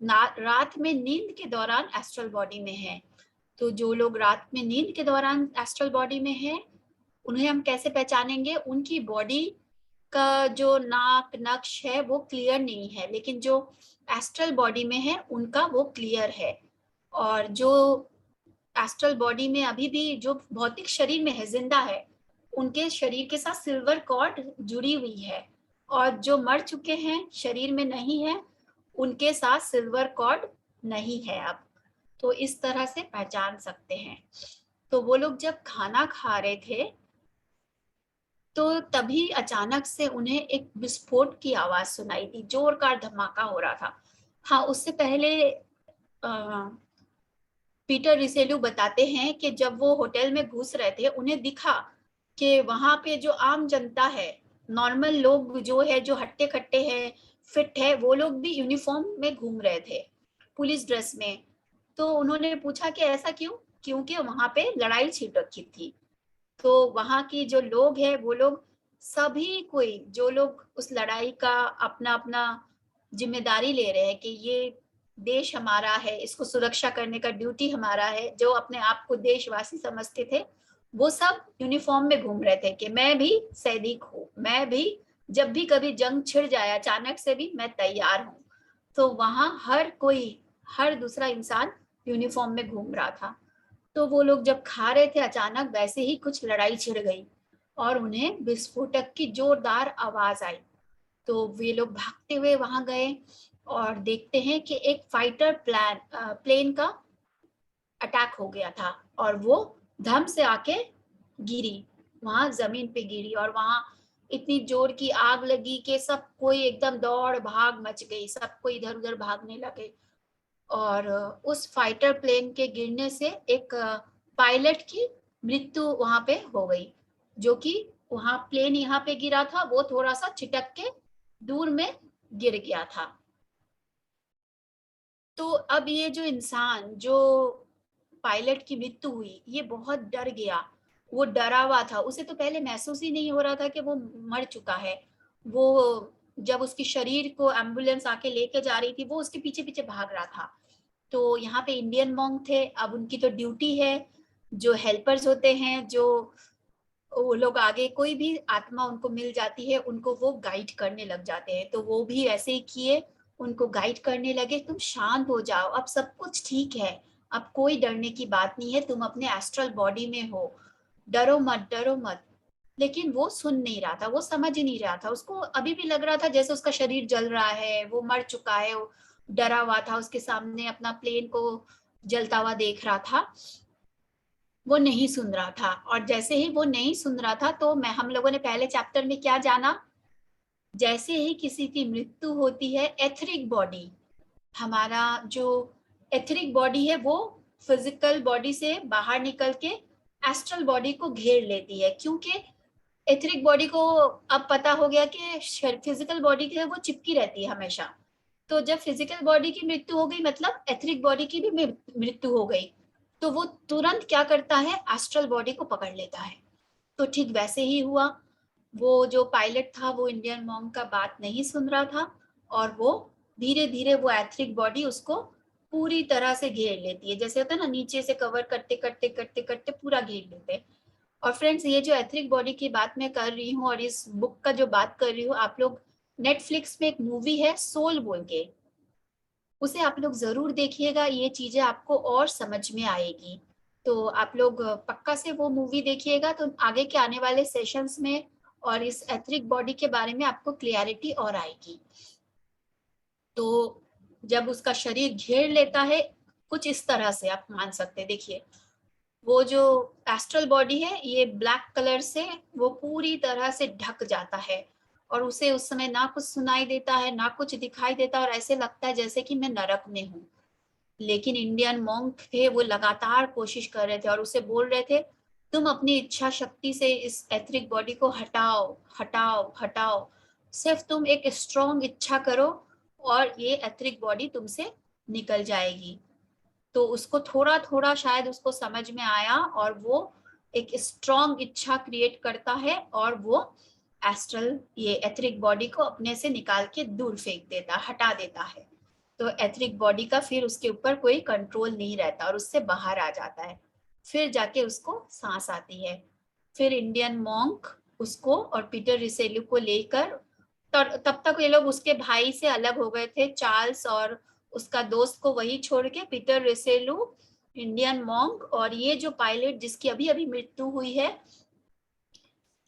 रात में नींद के दौरान एस्ट्रल बॉडी में है। तो जो लोग रात में नींद के दौरान एस्ट्रल बॉडी में है उन्हें हम कैसे पहचानेंगे? उनकी बॉडी का जो नाक नक्श है वो क्लियर नहीं है, लेकिन जो एस्ट्रल बॉडी में है उनका वो क्लियर है। और जो एस्ट्रल बॉडी में अभी भी जो भौतिक शरीर में है, जिंदा है, उनके शरीर के साथ सिल्वर कॉर्ड जुड़ी हुई है। और जो मर चुके हैं, शरीर में नहीं है, उनके साथ सिल्वर कॉर्ड नहीं है अब। तो इस तरह से पहचान सकते हैं। तो वो लोग जब खाना खा रहे थे तो तभी अचानक से उन्हें एक विस्फोट की आवाज सुनाई दी, जोरदार धमाका हो रहा था। हाँ, उससे पहले पीटर रिसेलू बताते हैं कि जब वो होटल में घुस रहे थे, उन्हें दिखा कि वहां पे जो आम जनता है, नॉर्मल लोग जो है, जो हट्टे कट्टे हैं, फिट है, वो लोग भी यूनिफॉर्म में घूम रहे थे, पुलिस ड्रेस में। तो उन्होंने पूछा कि ऐसा क्यों? क्योंकि वहां पे लड़ाई छिड़ रखी थी। तो वहां की जो लोग हैं, वो लोग सभी कोई, जो लोग उस लड़ाई का अपना अपना जिम्मेदारी ले रहे हैं कि ये देश हमारा है, इसको सुरक्षा करने का ड्यूटी हमारा है, जो अपने आप को देशवासी समझते थे, वो सब यूनिफॉर्म में घूम रहे थे कि मैं भी सैनिक हूँ, मैं भी जब भी कभी जंग छिड़ जाए अचानक से भी मैं तैयार हूँ। तो वहां हर कोई, हर दूसरा इंसान यूनिफॉर्म में घूम रहा था। तो वो लोग जब खा रहे थे, अचानक वैसे ही कुछ लड़ाई छिड़ गई और उन्हें विस्फोटक की जोरदार आवाज आई। तो वे लोग भागते हुए वहां गए और देखते हैं कि एक फाइटर प्लेन का अटैक हो गया था और वो धम से आके गिरी, वहां जमीन पे गिरी, और वहां इतनी जोर की आग लगी कि सब कोई एकदम दौड़ भाग मच गई, सब कोई इधर उधर भागने लगे। और उस फाइटर प्लेन के गिरने से एक पायलट की मृत्यु वहां पे हो गई, जो कि वहां प्लेन यहाँ पे गिरा था, वो थोड़ा सा छिटक के दूर में गिर गया था। तो अब ये जो इंसान, जो पायलट की मृत्यु हुई, ये बहुत डर गया, वो डरा हुआ था, उसे तो पहले महसूस ही नहीं हो रहा था कि वो मर चुका है। वो जब उसकी शरीर को एम्बुलेंस आके लेके जा रही थी, वो उसके पीछे पीछे भाग रहा था। तो यहाँ पे इंडियन मॉन्क थे, अब उनकी तो ड्यूटी है, जो हेल्पर्स होते हैं, जो वो लोग आगे कोई भी आत्मा उनको मिल जाती है, उनको वो गाइड करने लग जाते हैं। तो वो भी ऐसे ही किए, उनको गाइड करने लगे, तुम शांत हो जाओ, अब सब कुछ ठीक है, अब कोई डरने की बात नहीं है, तुम अपने एस्ट्रल बॉडी में हो, डरो मत, डरो मत। लेकिन वो सुन नहीं रहा था, वो समझ ही नहीं रहा था, उसको अभी भी लग रहा था जैसे उसका शरीर जल रहा है, वो मर चुका है, वो डरा हुआ था, उसके सामने अपना प्लेन को जलता हुआ देख रहा था, वो नहीं सुन रहा था। और जैसे ही वो नहीं सुन रहा था, तो मैं हम लोगों ने पहले चैप्टर में क्या जाना, जैसे ही किसी की मृत्यु होती है, एथरिक बॉडी, हमारा जो एथरिक बॉडी है, वो फिजिकल बॉडी से बाहर निकल के एस्ट्रल बॉडी को घेर लेती है, क्योंकि एथरिक बॉडी को अब पता हो गया कि फिजिकल बॉडी की वो चिपकी रहती है हमेशा। तो जब फिजिकल बॉडी की मृत्यु हो गई, मतलब एथरिक बॉडी की भी मृत्यु हो गई, तो वो तुरंत क्या करता है, एस्ट्रल बॉडी को पकड़ लेता है। तो ठीक वैसे ही हुआ, वो जो पायलट था, वो इंडियन मॉन्क का बात नहीं सुन रहा था, और वो धीरे धीरे वो एथरिक बॉडी उसको पूरी तरह से घेर लेती है, जैसे होता है ना, नीचे से कवर करते करते करते करते पूरा घेर लेते हैं। और फ्रेंड्स, ये जो एथरिक बॉडी की बात मैं कर रही हूँ और इस बुक का जो बात कर रही हूँ, आप लोग नेटफ्लिक्स में एक मूवी है सोल बोल के, उसे आप लोग जरूर देखिएगा, ये चीजें आपको और समझ में आएगी। तो आप लोग पक्का से वो मूवी देखिएगा, तो आगे के आने वाले सेशंस में और इस एथरिक बॉडी के बारे में आपको क्लियरिटी और आएगी। तो जब उसका शरीर घेर लेता है, कुछ इस तरह से आप मान सकते हैं, देखिए वो जो एस्ट्रल बॉडी है, ये ब्लैक कलर से वो पूरी तरह से ढक जाता है, और उसे उस समय ना कुछ सुनाई देता है, ना कुछ दिखाई देता, और ऐसे लगता है जैसे कि मैं नरक में हूँ। लेकिन इंडियन मॉन्क थे, वो लगातार कोशिश कर रहे थे और उसे बोल रहे थे, तुम अपनी इच्छा शक्ति से इस एथरिक बॉडी को हटाओ हटाओ हटाओ, सिर्फ तुम एक स्ट्रॉन्ग इच्छा करो और ये एथरिक बॉडी तुमसे निकल जाएगी। तो उसको थोड़ा थोड़ा शायद उसको समझ में आया, और वो एक स्ट्रॉन्ग इच्छा क्रिएट करता है, और वो एस्ट्रल, ये एथरिक बॉडी को अपने से निकाल के दूर फेंक देता, हटा देता है। तो एथरिक बॉडी का फिर उसके ऊपर कोई कंट्रोल नहीं रहता और उससे बाहर आ जाता है, फिर जाके उसको सांस आती है। फिर इंडियन मॉन्क उसको और पीटर रिसेलू को लेकर, तब तक ये लोग उसके भाई से अलग हो गए थे, चार्ल्स और उसका दोस्त को वही छोड़ के पीटर रिसेलू, इंडियन मॉन्क और ये जो पायलट जिसकी अभी अभी मृत्यु हुई है,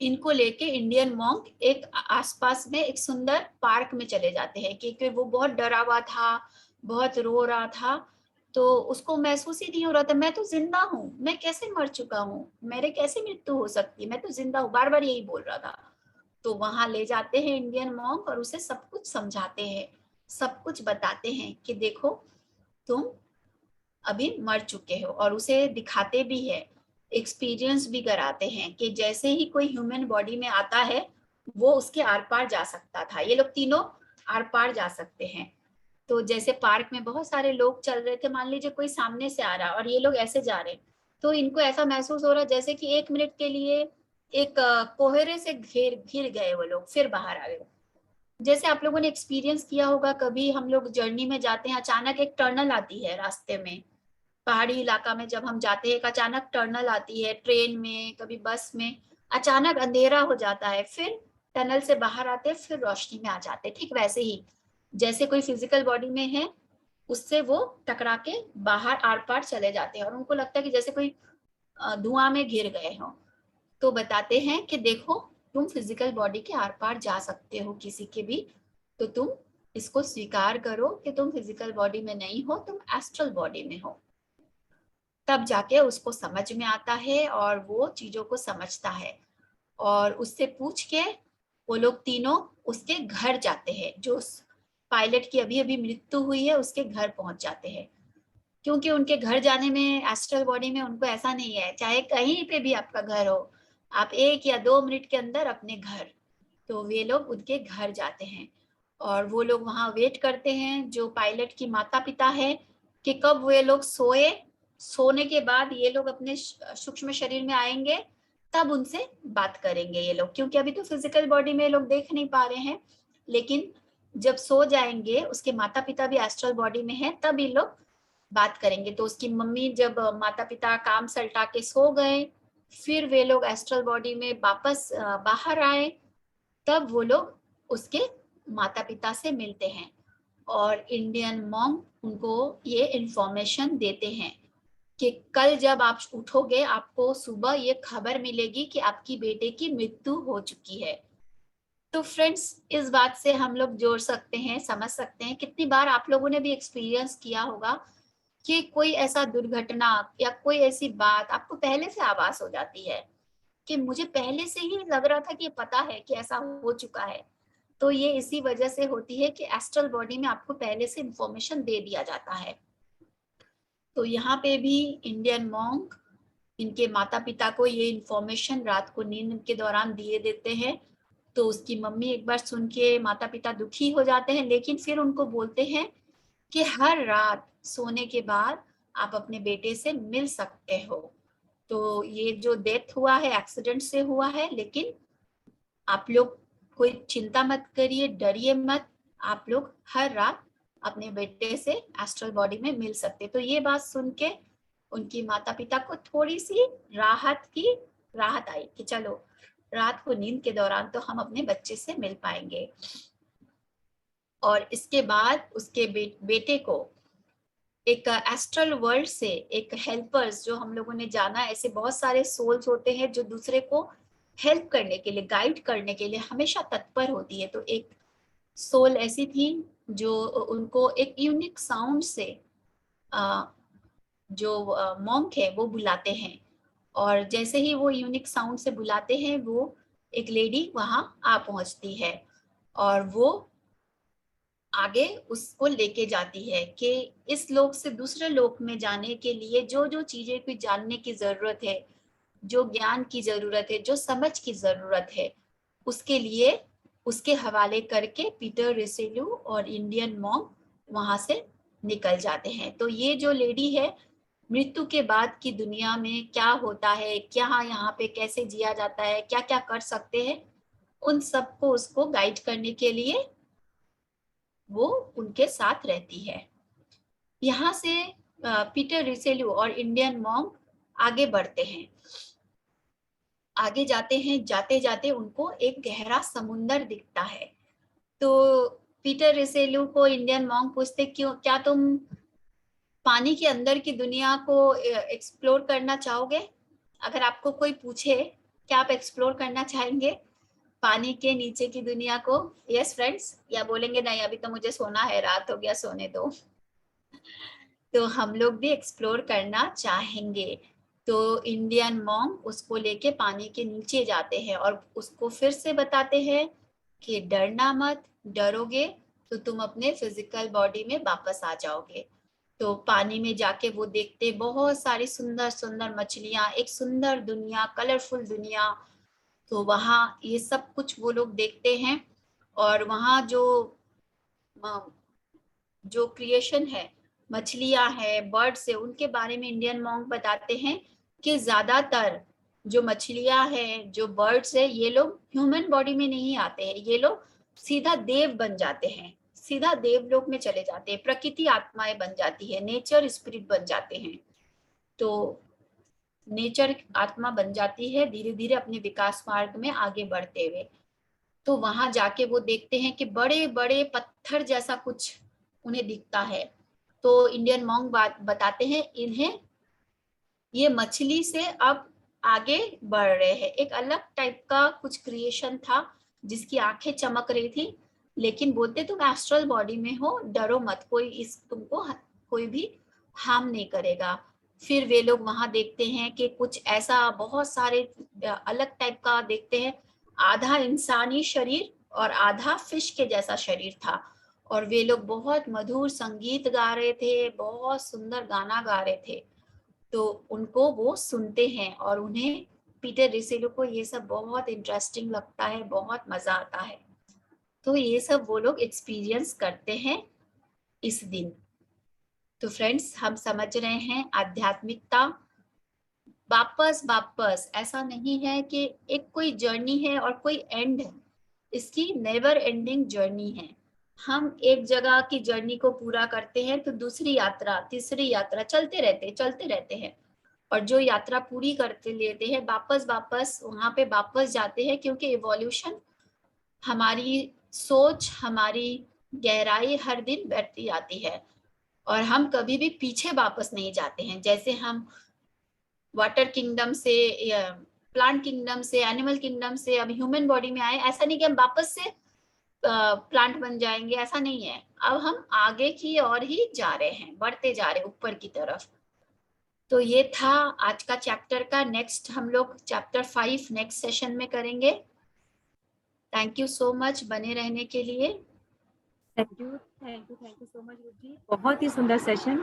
इनको लेके इंडियन मॉन्क एक आसपास में एक सुंदर पार्क में चले जाते हैं, क्योंकि वो बहुत डरा हुआ था, बहुत रो रहा था, तो उसको महसूस ही नहीं हो रहा था, मैं तो जिंदा हूँ, मैं कैसे मर चुका हूँ, मेरे कैसे मृत्यु हो सकती है, मैं तो जिंदा हूँ, बार बार यही बोल रहा था। तो वहां ले जाते हैं इंडियन मॉन्क और उसे सब कुछ समझाते हैं, सब कुछ बताते हैं कि देखो तुम अभी मर चुके हो, और उसे दिखाते भी है, एक्सपीरियंस भी कराते हैं कि जैसे ही कोई ह्यूमन बॉडी में आता है वो उसके आर पार जा सकता था, ये लोग तीनों आर पार जा सकते हैं। तो जैसे पार्क में बहुत सारे लोग चल रहे थे, मान लीजिए कोई सामने से आ रहा और ये लोग ऐसे जा रहे हैं, तो इनको ऐसा महसूस हो रहा है जैसे कि 1 मिनट के लिए एक कोहरे से घिर घिर गए वो लोग, फिर बाहर आ गए। जैसे आप लोगों ने एक्सपीरियंस किया होगा, कभी हम लोग जर्नी में जाते हैं, अचानक एक टर्नल आती है रास्ते में, पहाड़ी इलाका में जब हम जाते हैं एक अचानक टनल आती है, ट्रेन में कभी बस में अचानक अंधेरा हो जाता है, फिर टनल से बाहर आते हैं, फिर रोशनी में आ जाते हैं। ठीक वैसे ही जैसे कोई फिजिकल बॉडी में है उससे वो टकरा के बाहर आर पार चले जाते हैं और उनको लगता है कि जैसे कोई धुआं में घिर गए हो। तो बताते हैं कि देखो तुम फिजिकल बॉडी के आर पार जा सकते हो किसी के भी, तो तुम इसको स्वीकार करो कि तुम फिजिकल बॉडी में नहीं हो, तुम एस्ट्रल बॉडी में हो। तब जाके उसको समझ में आता है और वो चीजों को समझता है, और उससे पूछ के वो लोग तीनों उसके घर जाते हैं, जो पायलट की अभी अभी मृत्यु हुई है उसके घर पहुंच जाते हैं। क्योंकि उनके घर जाने में एस्ट्रल बॉडी में उनको ऐसा नहीं है, चाहे कहीं पे भी आपका घर हो, आप 1 या 2 मिनट के अंदर अपने घर, तो वे लोग उनके घर जाते हैं और वो लोग वहां वेट करते हैं, जो पायलट की माता पिता है, कि कब वे लोग सोए, सोने के बाद ये लोग अपने सूक्ष्म शरीर में आएंगे, तब उनसे बात करेंगे ये लोग, क्योंकि अभी तो फिजिकल बॉडी में लोग देख नहीं पा रहे हैं, लेकिन जब सो जाएंगे उसके माता पिता भी एस्ट्रल बॉडी में है, तब ये लोग बात करेंगे। तो उसकी मम्मी जब माता पिता काम सल्टा के सो गए, फिर वे लोग एस्ट्रल बॉडी में वापस बाहर आए, तब वो लोग उसके माता पिता से मिलते हैं और इंडियन मॉन्क उनको ये इंफॉर्मेशन देते हैं कि कल जब आप उठोगे आपको सुबह ये खबर मिलेगी कि आपकी बेटे की मृत्यु हो चुकी है। तो फ्रेंड्स इस बात से हम लोग जोड़ सकते हैं, समझ सकते हैं, कितनी बार आप लोगों ने भी एक्सपीरियंस किया होगा कि कोई ऐसा दुर्घटना या कोई ऐसी बात आपको पहले से आभास हो जाती है कि मुझे पहले से ही लग रहा था कि ये पता है कि ऐसा हो चुका है। तो ये इसी वजह से होती है कि एस्ट्रल बॉडी में आपको पहले से इंफॉर्मेशन दे दिया जाता है। तो यहाँ पे भी इंडियन मॉन्क इनके माता पिता को ये इंफॉर्मेशन रात को नींद के दौरान दिए देते हैं। तो उसकी मम्मी एक बार सुन के माता पिता दुखी हो जाते हैं, लेकिन फिर उनको बोलते हैं कि हर रात सोने के बाद आप अपने बेटे से मिल सकते हो। तो ये जो डेथ हुआ है एक्सीडेंट से हुआ है, लेकिन आप लोग कोई चिंता मत करिए, डरिए मत, आप लोग हर रात अपने बेटे से एस्ट्रल बॉडी में मिल सकते। तो ये बात सुन के उनकी माता पिता को थोड़ी सी राहत आई कि चलो रात को नींद के दौरान तो हम अपने बच्चे से मिल पाएंगे। और इसके बाद उसके बेटे को एक एस्ट्रल वर्ल्ड से एक हेल्पर्स, जो हम लोगों ने जाना, ऐसे बहुत सारे सोल्स होते हैं जो दूसरे को हेल्प करने के लिए, गाइड करने के लिए हमेशा तत्पर होती है। तो एक सोल ऐसी थी जो उनको एक यूनिक साउंड से जो मॉन्क है वो बुलाते हैं, और जैसे ही वो यूनिक साउंड से बुलाते हैं वो एक लेडी वहां आ पहुंचती है और वो आगे उसको लेके जाती है कि इस लोक से दूसरे लोक में जाने के लिए जो जो चीजें कोई जानने की जरूरत है, जो ज्ञान की जरूरत है, जो समझ की जरूरत है, उसके लिए उसके हवाले करके पीटर रिसेलू और इंडियन मॉन्क वहां से निकल जाते हैं। तो ये जो लेडी है, मृत्यु के बाद की दुनिया में क्या होता है, क्या यहाँ पे कैसे जिया जाता है, क्या क्या कर सकते हैं, उन सबको उसको गाइड करने के लिए वो उनके साथ रहती है। यहाँ से पीटर रिसेलू और इंडियन मॉन्क आगे बढ़ते हैं, आगे जाते हैं, जाते जाते उनको एक गहरा समुंदर दिखता है। तो पीटर रिसेलू को इंडियन मॉन्क पूछते, क्यों, क्या तुम पानी के अंदर की दुनिया को एक्सप्लोर करना चाहोगे? अगर आपको कोई पूछे क्या आप एक्सप्लोर करना चाहेंगे पानी के नीचे की दुनिया को? यस फ्रेंड्स, या बोलेंगे नहीं अभी तो मुझे सोना है, रात हो गया, सोने दो? तो हम लोग भी एक्सप्लोर करना चाहेंगे। तो इंडियन मॉन्क उसको लेके पानी के नीचे जाते हैं और उसको फिर से बताते हैं कि डरना मत, डरोगे तो तुम अपने फिजिकल बॉडी में वापस आ जाओगे। तो पानी में जाके वो देखते बहुत सारी सुंदर सुंदर मछलियां, एक सुंदर दुनिया, कलरफुल दुनिया। तो वहाँ ये सब कुछ वो लोग देखते हैं। और वहाँ जो क्रिएशन है, मछलियां हैं, बर्ड्स है, उनके बारे में इंडियन मॉन्क बताते हैं कि ज्यादातर जो मछलियां हैं, जो बर्ड्स है, ये लोग ह्यूमन बॉडी में नहीं आते हैं, ये लोग सीधा देव बन जाते हैं, सीधा देवलोक में चले जाते हैं, प्रकृति आत्माएं बन जाती है, नेचर स्पिरिट बन जाते हैं। तो नेचर आत्मा बन जाती है धीरे धीरे अपने विकास मार्ग में आगे बढ़ते हुए। तो वहां जाके वो देखते हैं कि बड़े बड़े पत्थर जैसा कुछ उन्हें दिखता है। तो इंडियन मॉन्क बताते हैं इन्हें ये मछली से अब आगे बढ़ रहे हैं। एक अलग टाइप का कुछ क्रिएशन था जिसकी आंखें चमक रही थी, लेकिन बोलते तुम एस्ट्रल बॉडी में हो, डरो मत, तुमको कोई भी हार्म नहीं करेगा। फिर वे लोग वहां देखते हैं कि कुछ ऐसा बहुत सारे अलग टाइप का देखते हैं, आधा इंसानी शरीर और आधा फिश के जैसा शरीर था। और वे लोग बहुत मधुर संगीत गा रहे थे, बहुत सुंदर गाना गा रहे थे। तो उनको वो सुनते हैं और उन्हें, पीटर रिसेलो को ये सब बहुत इंटरेस्टिंग लगता है, बहुत मजा आता है। तो ये सब वो लोग एक्सपीरियंस करते हैं इस दिन। तो फ्रेंड्स, हम समझ रहे हैं आध्यात्मिकता वापस वापस ऐसा नहीं है कि एक कोई जर्नी है और कोई एंड है, इसकी नेवर एंडिंग जर्नी है। हम एक जगह की जर्नी को पूरा करते हैं तो दूसरी यात्रा, तीसरी यात्रा, चलते रहते हैं। और जो यात्रा पूरी करते लेते हैं वापस वापस वहां पे वापस जाते हैं, क्योंकि इवोल्यूशन, हमारी सोच, हमारी गहराई हर दिन बढ़ती जाती है और हम कभी भी पीछे वापस नहीं जाते हैं। जैसे हम वाटर किंगडम से, प्लांट किंगडम से, एनिमल किंगडम से अब ह्यूमन बॉडी में आए, ऐसा नहीं कि हम वापस से प्लांट बन जाएंगे, ऐसा नहीं है। अब हम आगे की ओर ही जा रहे हैं, बढ़ते जा रहे हैं ऊपर की तरफ। तो ये था आज का चैप्टर का। नेक्स्ट हम लोग चैप्टर 5 नेक्स्ट सेशन में करेंगे। थैंक यू सो मच बने रहने के लिए। थैंक यू सो मच जी, बहुत ही सुंदर सेशन।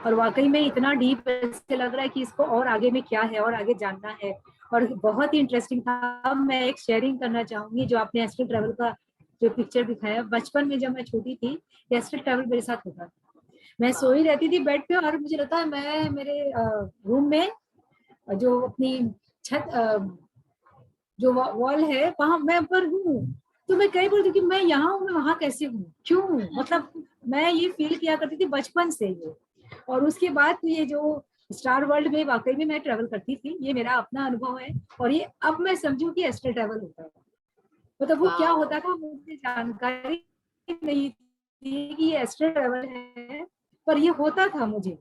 और वाकई में इतना डीप ऐसे लग रहा है कि इसको और आगे में क्या है और आगे जानना है, और बहुत ही इंटरेस्टिंग था। मैं एक शेयरिंग करना चाहूंगी, जो आपने एस्ट्रल ट्रैवल का जो पिक्चर दिखाया, बचपन में जब मैं छोटी थी एस्ट्रल ट्रैवल मेरे साथ होता, मैं सोई रहती थी बेड पे और मुझे लगता है मैं मेरे रूम में जो अपनी छत जो वॉल है वहां मैं पर हूँ। तो मैं कई बार कि मैं यहाँ हूँ, मैं वहां कैसे हूँ, क्यों, मतलब मैं ये फील किया करती थी बचपन से ये। और उसके बाद ये जो स्टार वर्ल्ड में वाकई में मैं ट्रेवल करती थी, ये मेरा अपना अनुभव है। और ये अब मैं समझू कि एस्ट्रल ट्रेवल होता है, मतलब वो क्या होता था मुझे जानकारी नहीं थी कि ये एस्ट्रल ट्रेवल है, पर ये होता था मुझे।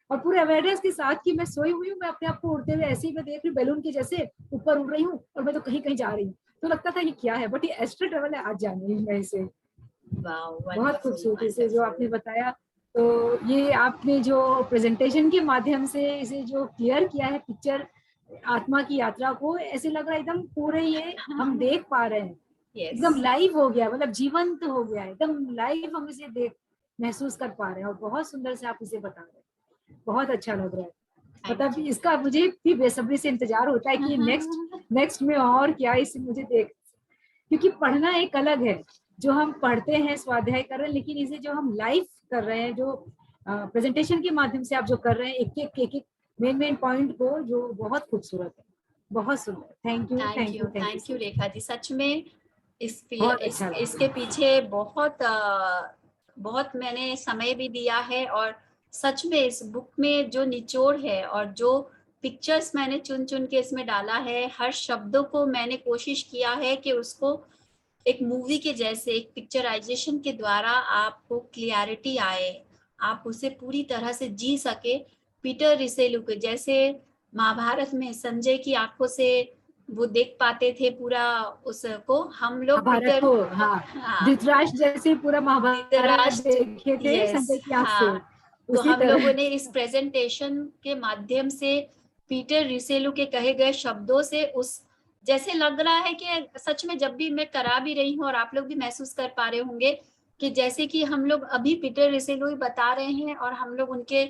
और पूरे अवेयरनेस के साथ कि मैं सोई हुई हूँ, मैं अपने आप को उड़ते हुए ऐसे ही मैं देख रही हूँ बैलून के जैसे ऊपर उड़ रही हूँ, और मैं तो कहीं कहीं जा रही हूँ। तो लगता था ये क्या है, बट ये एस्ट्रल ट्रेवल है, आज जान रही मैं इसे। बहुत खूबसूरती से जो आपने बताया। तो ये आपने जो प्रेजेंटेशन के माध्यम से इसे जो क्लियर किया है पिक्चर, आत्मा की यात्रा को, ऐसे लग रहा है एकदम पूरे ये हम देख पा रहे हैं, एकदम लाइव हो गया, मतलब जीवंत हो गया, एकदम लाइव हम इसे देख महसूस कर पा रहे हैं। और बहुत सुंदर से आप इसे बता रहे हैं, बहुत अच्छा लग रहा है। मतलब इसका मुझे भी बेसब्री से इंतजार होता है कि नेक्स्ट में और क्या इसे मुझे देख, क्योंकि पढ़ना एक अलग है, जो हम पढ़ते हैं स्वाध्याय कर रहे हैं, लेकिन इसे जो हम लाइव कर रहे हैं, जो प्रेजेंटेशन के माध्यम से आप जो कर रहे हैं, एक मेन पॉइंट को, जो बहुत खूबसूरत है, बहुत सुंदर। थैंक यू रेखा जी, सच में इसके पीछे बहुत मैंने समय भी दिया है। और सच में इस बुक में जो निचोड़ है और जो पिक्चर्स मैंने चुन चुन के इसमें डाला है, हर शब्दों को मैंने कोशिश किया है कि उसको एक मूवी के जैसे, एक पिक्चराइजेशन के द्वारा आपको क्लियरिटी आए, आप उसे पूरी तरह से जी सके। पीटर रिसेलू के जैसे महाभारत में संजय की आंखों से वो देख पाते थे पूरा उसको, हम लोग महाभारत पीटर, को, हाँ, हाँ धृतराष्ट्र जैसे पूरा महाभारत धृतराष्ट्र, देखे थे यस संजय की आंख से, हाँ। तो उसी हम तरह। लोगों ने इस प्रेजेंटेशन के माध्यम से पीटर रिसेलू के कहे गए शब्दों से उस, जैसे लग रहा है कि सच में जब भी मैं करा भी रही हूँ और आप लोग भी महसूस कर पा रहे होंगे कि जैसे कि हम लोग अभी पीटर रिसेलू ही बता रहे हैं और हम लोग उनके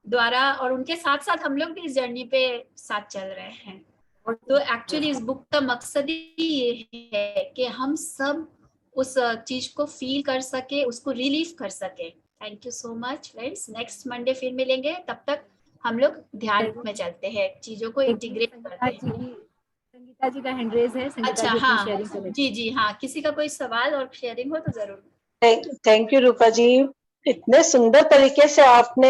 द्वारा और उनके साथ साथ हम लोग भी इस जर्नी पे साथ चल रहे हैं। तो एक्चुअली इस बुक का मकसद ही ये है कि हम सब उस चीज को फील कर सके, उसको रिलीव कर सके। Thank you so much friends, next Monday फिर मिलेंगे, तब तक हम लोग ध्यान में चलते हैं, चीजों को एक इंटीग्रेट करते हैं। संगीता जी का हैंड रेज है, संगीता अच्छा जी अपनी हाँ, शेयरिंग करें। जी जी हाँ, किसी का कोई सवाल और शेयरिंग हो तो जरूर। थैंक यू रूपा जी, इतने सुंदर तरीके से आपने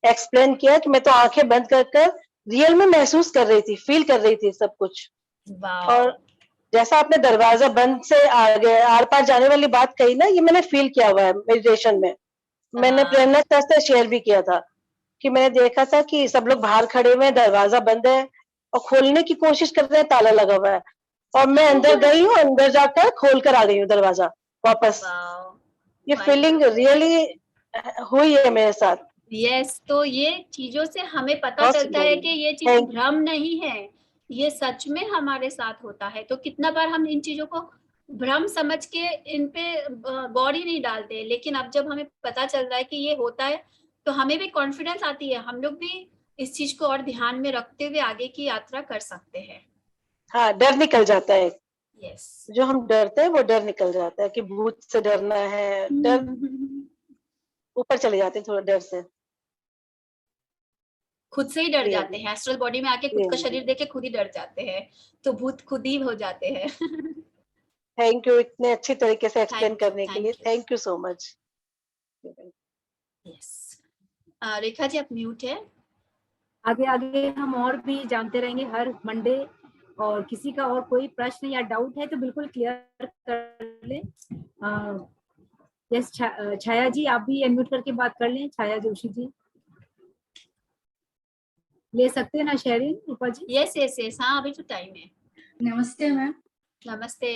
एक्सप्लेन किया कि मैं तो आंखें बंद कर कर रियल में महसूस कर रही थी, फील कर रही थी सब कुछ। और जैसा आपने दरवाजा बंद से आगे आर पार जाने वाली बात कही ना, ये मैंने फील किया हुआ है मेडिटेशन में। मैंने प्रेरणा सर से शेयर भी किया था कि मैंने देखा था कि सब लोग बाहर खड़े हुए हैं, दरवाजा बंद है और खोलने की कोशिश कर रहे हैं, ताला लगा हुआ है, और मैं अंदर गई हूँ, अंदर जाकर खोल कर आ गई हूँ दरवाजा वापस। ये फीलिंग रियली हुई है मेरे साथ। यस, तो ये चीजों से हमें पता बहुत चलता है सुंदर कि ये चीज थैंक भ्रम नहीं है, ये सच में हमारे साथ होता है। तो कितना बार हम इन चीजों को भ्रम समझ के इन पे गौर ही नहीं डालते, लेकिन अब जब हमें पता चल रहा है कि ये होता है तो हमें भी कॉन्फिडेंस आती है, हम लोग भी इस चीज को और ध्यान में रखते हुए आगे की यात्रा कर सकते हैं। हाँ, डर निकल जाता है। यस, जो हम डरते हैं वो डर निकल जाता है कि भूत से डरना है, डर ऊपर चले जाते हैं थोड़ा डर से। खुद से ही डर जाते रियली हैं, एस्ट्रल बॉडी में आके खुद का शरीर देख के खुद ही डर जाते हैं, तो भूत खुद ही हो जाते हैं। थैंक यू इतने अच्छी तरीके से एक्सप्लेन थैंक यू, करने के लिए, thank you. Thank you so much. Yes, Rekha ji आप म्यूट है। आगे आगे हम और भी जानते रहेंगे हर मंडे, और किसी का और कोई प्रश्न या डाउट है तो बिल्कुल क्लियर कर लें। यस, छाया जी आप भी अनम्यूट करके बात कर लें। छाया जोशी जी ले सकते हैं ना शेयरिंग, रूपा जी? यस यस यस, हाँ अभी तो टाइम है। नमस्ते मैम। नमस्ते।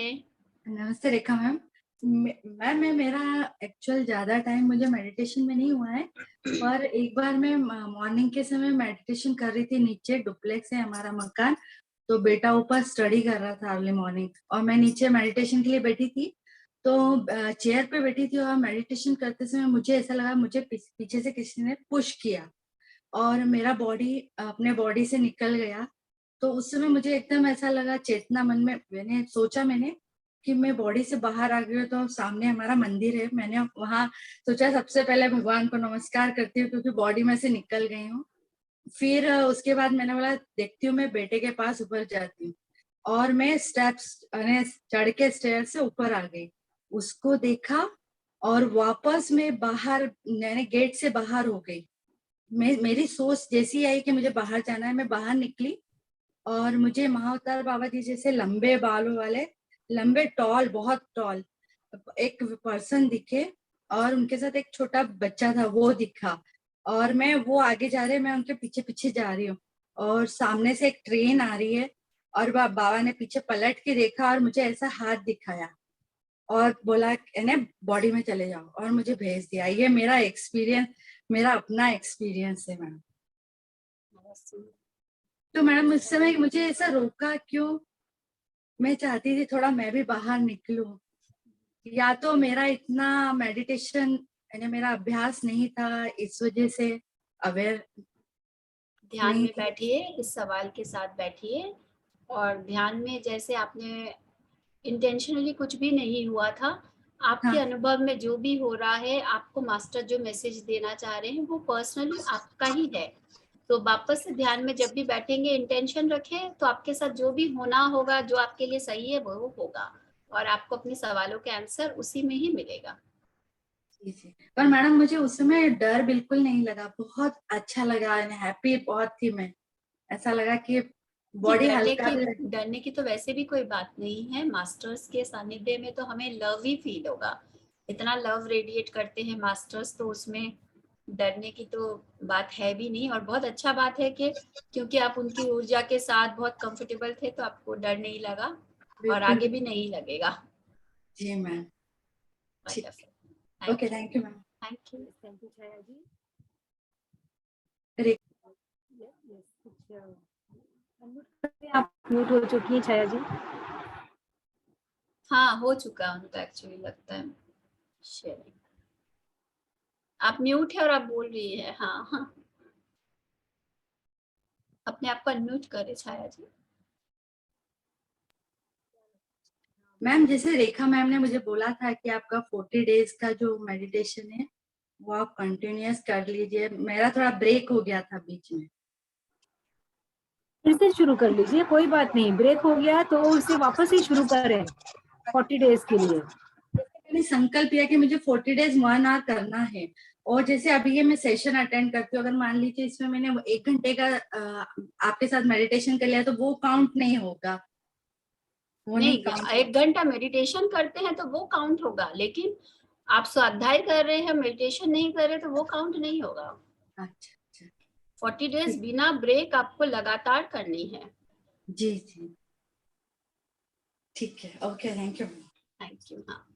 नमस्ते रेखा मैम। मैम मैं मेरा एक्चुअल ज्यादा टाइम मुझे मेडिटेशन में नहीं हुआ है, पर एक बार मैं मॉर्निंग के समय मेडिटेशन कर रही थी, नीचे डुप्लेक्स है हमारा मकान, तो बेटा ऊपर स्टडी कर रहा था अर्ली मॉर्निंग और मैं नीचे मेडिटेशन के लिए बैठी थी। तो चेयर पे बैठी थी और मेडिटेशन करते समय मुझे ऐसा लगा मुझे पीछे से किसी ने पुश किया और मेरा बॉडी अपने बॉडी से निकल गया। तो उस समय मुझे एकदम ऐसा लगा, चेतना मन में मैंने सोचा कि मैं बॉडी से बाहर आ गई हूँ, तो सामने हमारा मंदिर है, मैंने वहां सोचा सबसे पहले भगवान को नमस्कार करती हूँ क्योंकि बॉडी में से निकल गई हूँ। फिर उसके बाद मैंने बोला देखती हूँ मैं बेटे के पास ऊपर जाती हूँ, और मैं स्टेप्स चढ़ के स्टेयर से ऊपर आ गई, उसको देखा और वापस मैं बाहर, मैंने गेट से बाहर हो गई। मेरी सोच जैसी आई कि मुझे बाहर जाना है, मैं बाहर निकली और मुझे महाअवतार बाबा जी जैसे लंबे बालों वाले, लंबे टॉल, बहुत टॉल एक पर्सन दिखे और उनके साथ एक छोटा बच्चा था वो दिखा, और मैं वो आगे जा रहे, मैं उनके पीछे पीछे जा रही हूँ और सामने से एक ट्रेन आ रही है और बाबा ने पीछे पलट के देखा और मुझे ऐसा हाथ दिखाया और बोला इन्हें बॉडी में चले जाओ और मुझे भेज दिया। ये मेरा एक्सपीरियंस, मेरा अपना एक्सपीरियंस है मैम। तो मैडम उस समय मुझे ऐसा रोका क्यों? मैं चाहती थी थोड़ा मैं भी बाहर निकलूं, या तो मेरा इतना मेडिटेशन यानी मेरा अभ्यास नहीं था, इस वजह से अवेयर ध्यान नहीं में थी। बैठिए, इस सवाल के साथ बैठिए और ध्यान में जैसे आपने इंटेंशनली कुछ भी नहीं हुआ था, आपके हाँ। अनुभव में जो भी हो रहा है, आपको मास्टर जो मैसेज देना चाह रहे हैं वो पर्सनली आपका ही है। तो वापस से ध्यान में जब भी बैठेंगे इंटेंशन रखें, तो आपके साथ जो भी होना होगा, जो आपके लिए सही है वो होगा और आपको अपने सवालों के आंसर उसी में ही मिलेगा। जी। पर मैडम मुझे उस समय डर बिल्कुल नहीं लगा, बहुत अच्छा लगा, हैप्पी बहुत थी मैं, ऐसा लगा कि बॉडी हल्का। डरने की तो वैसे भी कोई बात नहीं है, मास्टर्स के सानिध्य में तो हमें लव ही फील होगा, इतना लव रेडिएट करते हैं मास्टर्स, तो उसमें डरने की तो बात है भी नहीं, और बहुत अच्छा बात है कि क्योंकि आप उनकी ऊर्जा के साथ बहुत कंफर्टेबल थे तो आपको डर नहीं लगा और आगे भी नहीं लगेगा। जी ma'am. Wonderful. Okay, thank you ma'am. Thank you. Thank you Chhaya ji. रे- आप म्यूट हो चुकी है छाया जी। हाँ, हो चुका उनका एक्चुअली लगता है शेयरिंग। आप म्यूट है और आप बोल रही है। हाँ हाँ, अपने आप को अनम्यूट करे छाया जी। मैम जैसे रेखा मैम ने मुझे बोला था कि आपका 40 डेज का जो मेडिटेशन है वो आप कंटिन्यूअस कर लीजिए। मेरा थोड़ा ब्रेक हो गया था बीच में। फिर से शुरू कर लीजिए, कोई बात नहीं, ब्रेक हो गया तो उसे वापस ही शुरू करें 40 डेज के लिए। मैंने संकल्प किया कि मुझे 40 डेज 1 आवर करना है। और जैसे अभी ये मैं सेशन अटेंड करती हूँ, अगर मान लीजिए इसमें मैंने 1 घंटे का आपके साथ मेडिटेशन कर लिया तो वो काउंट नहीं होगा। वो नहीं काउंट। 1 घंटा मेडिटेशन करते हैं तो वो काउंट होगा, लेकिन आप स्वाध्याय कर रहे हैं, मेडिटेशन नहीं कर रहे तो वो काउंट नहीं होगा। अच्छा। 40 डेज बिना ब्रेक आपको लगातार करनी है। जी जी, ठीक है। Okay, thank you. Thank you. हाँ,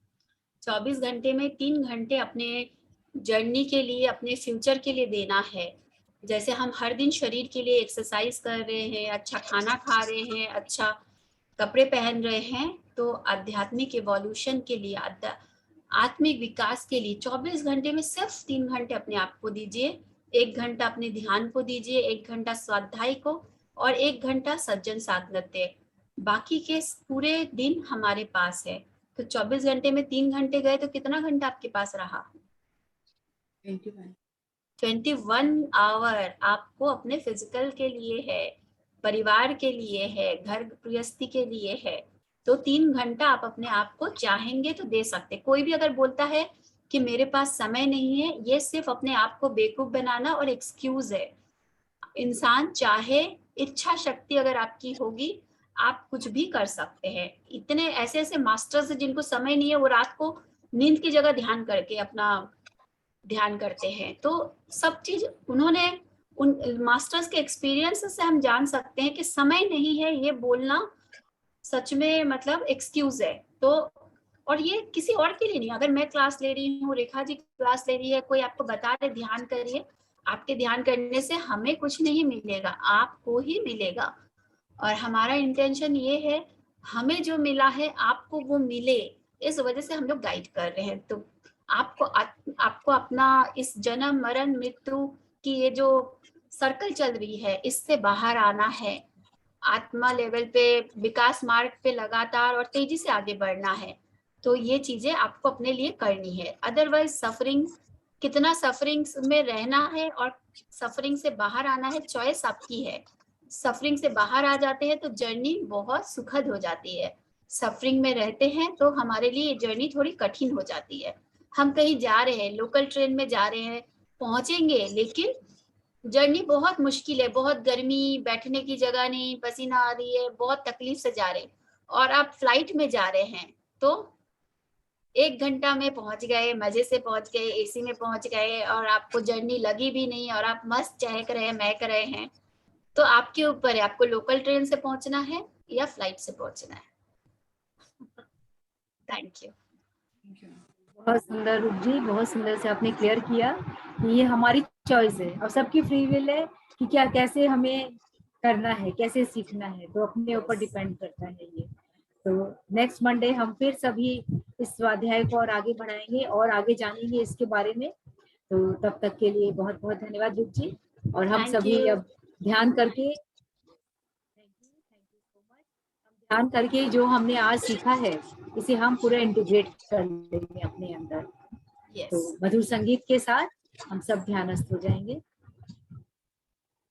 24 घंटे में 3 घंटे अपने जर्नी के लिए, अपने फ्यूचर के लिए देना है। जैसे हम हर दिन शरीर के लिए एक्सरसाइज कर रहे हैं, अच्छा खाना खा रहे हैं, अच्छा कपड़े पहन रहे हैं, तो आध्यात्मिक इवोल्यूशन के लिए, आत्मिक विकास के लिए 24 घंटे में सिर्फ 3 घंटे अपने आप को दीजिए। 1 घंटा अपने ध्यान को दीजिए, 1 घंटा स्वाध्याय को, और 1 घंटा सज्जन साधनते। बाकी के पूरे दिन हमारे पास है। तो 24 घंटे में 3 घंटे गए तो कितना घंटा आपके पास रहा? 21 आवर आपको अपने फिजिकल के लिए है, परिवार के लिए है, घर गृहस्थी के लिए है। तो 3 घंटा आप अपने आप को चाहेंगे तो दे सकते। कोई भी अगर बोलता है कि मेरे पास समय नहीं है, ये सिर्फ अपने आप को बेवकूफ बनाना और एक्सक्यूज है। इंसान चाहे, इच्छा शक्ति अगर आपकी होगी, आप कुछ भी कर सकते हैं। इतने ऐसे ऐसे मास्टर्स हैं जिनको समय नहीं है, वो रात को नींद की जगह ध्यान करके अपना ध्यान करते हैं। तो सब चीज उन्होंने, उन मास्टर्स के एक्सपीरियंस से हम जान सकते हैं कि समय नहीं है ये बोलना सच में मतलब एक्सक्यूज है। तो और ये किसी और के लिए नहीं, अगर मैं क्लास ले रही हूँ, रेखा जी क्लास ले रही है, कोई आपको बता रहे ध्यान करिए, आपके ध्यान करने से हमें कुछ नहीं मिलेगा, आपको ही मिलेगा। और हमारा इंटेंशन ये है हमें जो मिला है आपको वो मिले, इस वजह से हम लोग गाइड कर रहे हैं। तो आपको अपना इस जन्म मरण मृत्यु की ये जो सर्कल चल रही है इससे बाहर आना है, आत्मा लेवल पे विकास मार्ग पे लगातार और तेजी से आगे बढ़ना है। तो ये चीजें आपको अपने लिए करनी है। अदरवाइज सफरिंग, कितना सफरिंग में रहना है और सफरिंग से बाहर आना है, चॉइस आपकी है। सफरिंग से बाहर आ जाते हैं तो जर्नी बहुत सुखद हो जाती है। सफरिंग में रहते हैं तो हमारे लिए जर्नी थोड़ी कठिन हो जाती है। हम कहीं जा रहे हैं, लोकल ट्रेन में जा रहे हैं, पहुंचेंगे, लेकिन जर्नी बहुत मुश्किल है, बहुत गर्मी, बैठने की जगह नहीं, पसीना आ रही है, बहुत तकलीफ से जा रहे हैं। और आप फ्लाइट में जा रहे हैं तो 1 घंटा में पहुंच गए, मजे से पहुंच गए, एसी में पहुंच गए, और आपको जर्नी लगी भी नहीं और आप मस्त चहक रहे हैं, महक रहे हैं। तो आपके ऊपर है, आपको लोकल ट्रेन से पहुंचना है या फ्लाइट से पहुंचना है। Thank you. बहुत सुंदर रूप जी, बहुत सुंदर से आपने क्लियर किया कि ये हमारी चॉइस है और सबकी फ्री विल है कि क्या कैसे हमें करना है, कैसे सीखना है, तो अपने ऊपर डिपेंड करता है ये। तो नेक्स्ट मंडे हम फिर सभी इस स्वाध्याय को और आगे बढ़ाएंगे और आगे जानेंगे इसके बारे में। तो तब तक के लिए बहुत बहुत धन्यवाद रूप जी। और हम सभी अब ध्यान करके, ध्यान करके जो हमने आज सीखा है इसे हम पूरा इंटीग्रेट कर लेंगे अपने अंदर। तो मधुर संगीत के साथ हम सब ध्यानस्थ हो जाएंगे।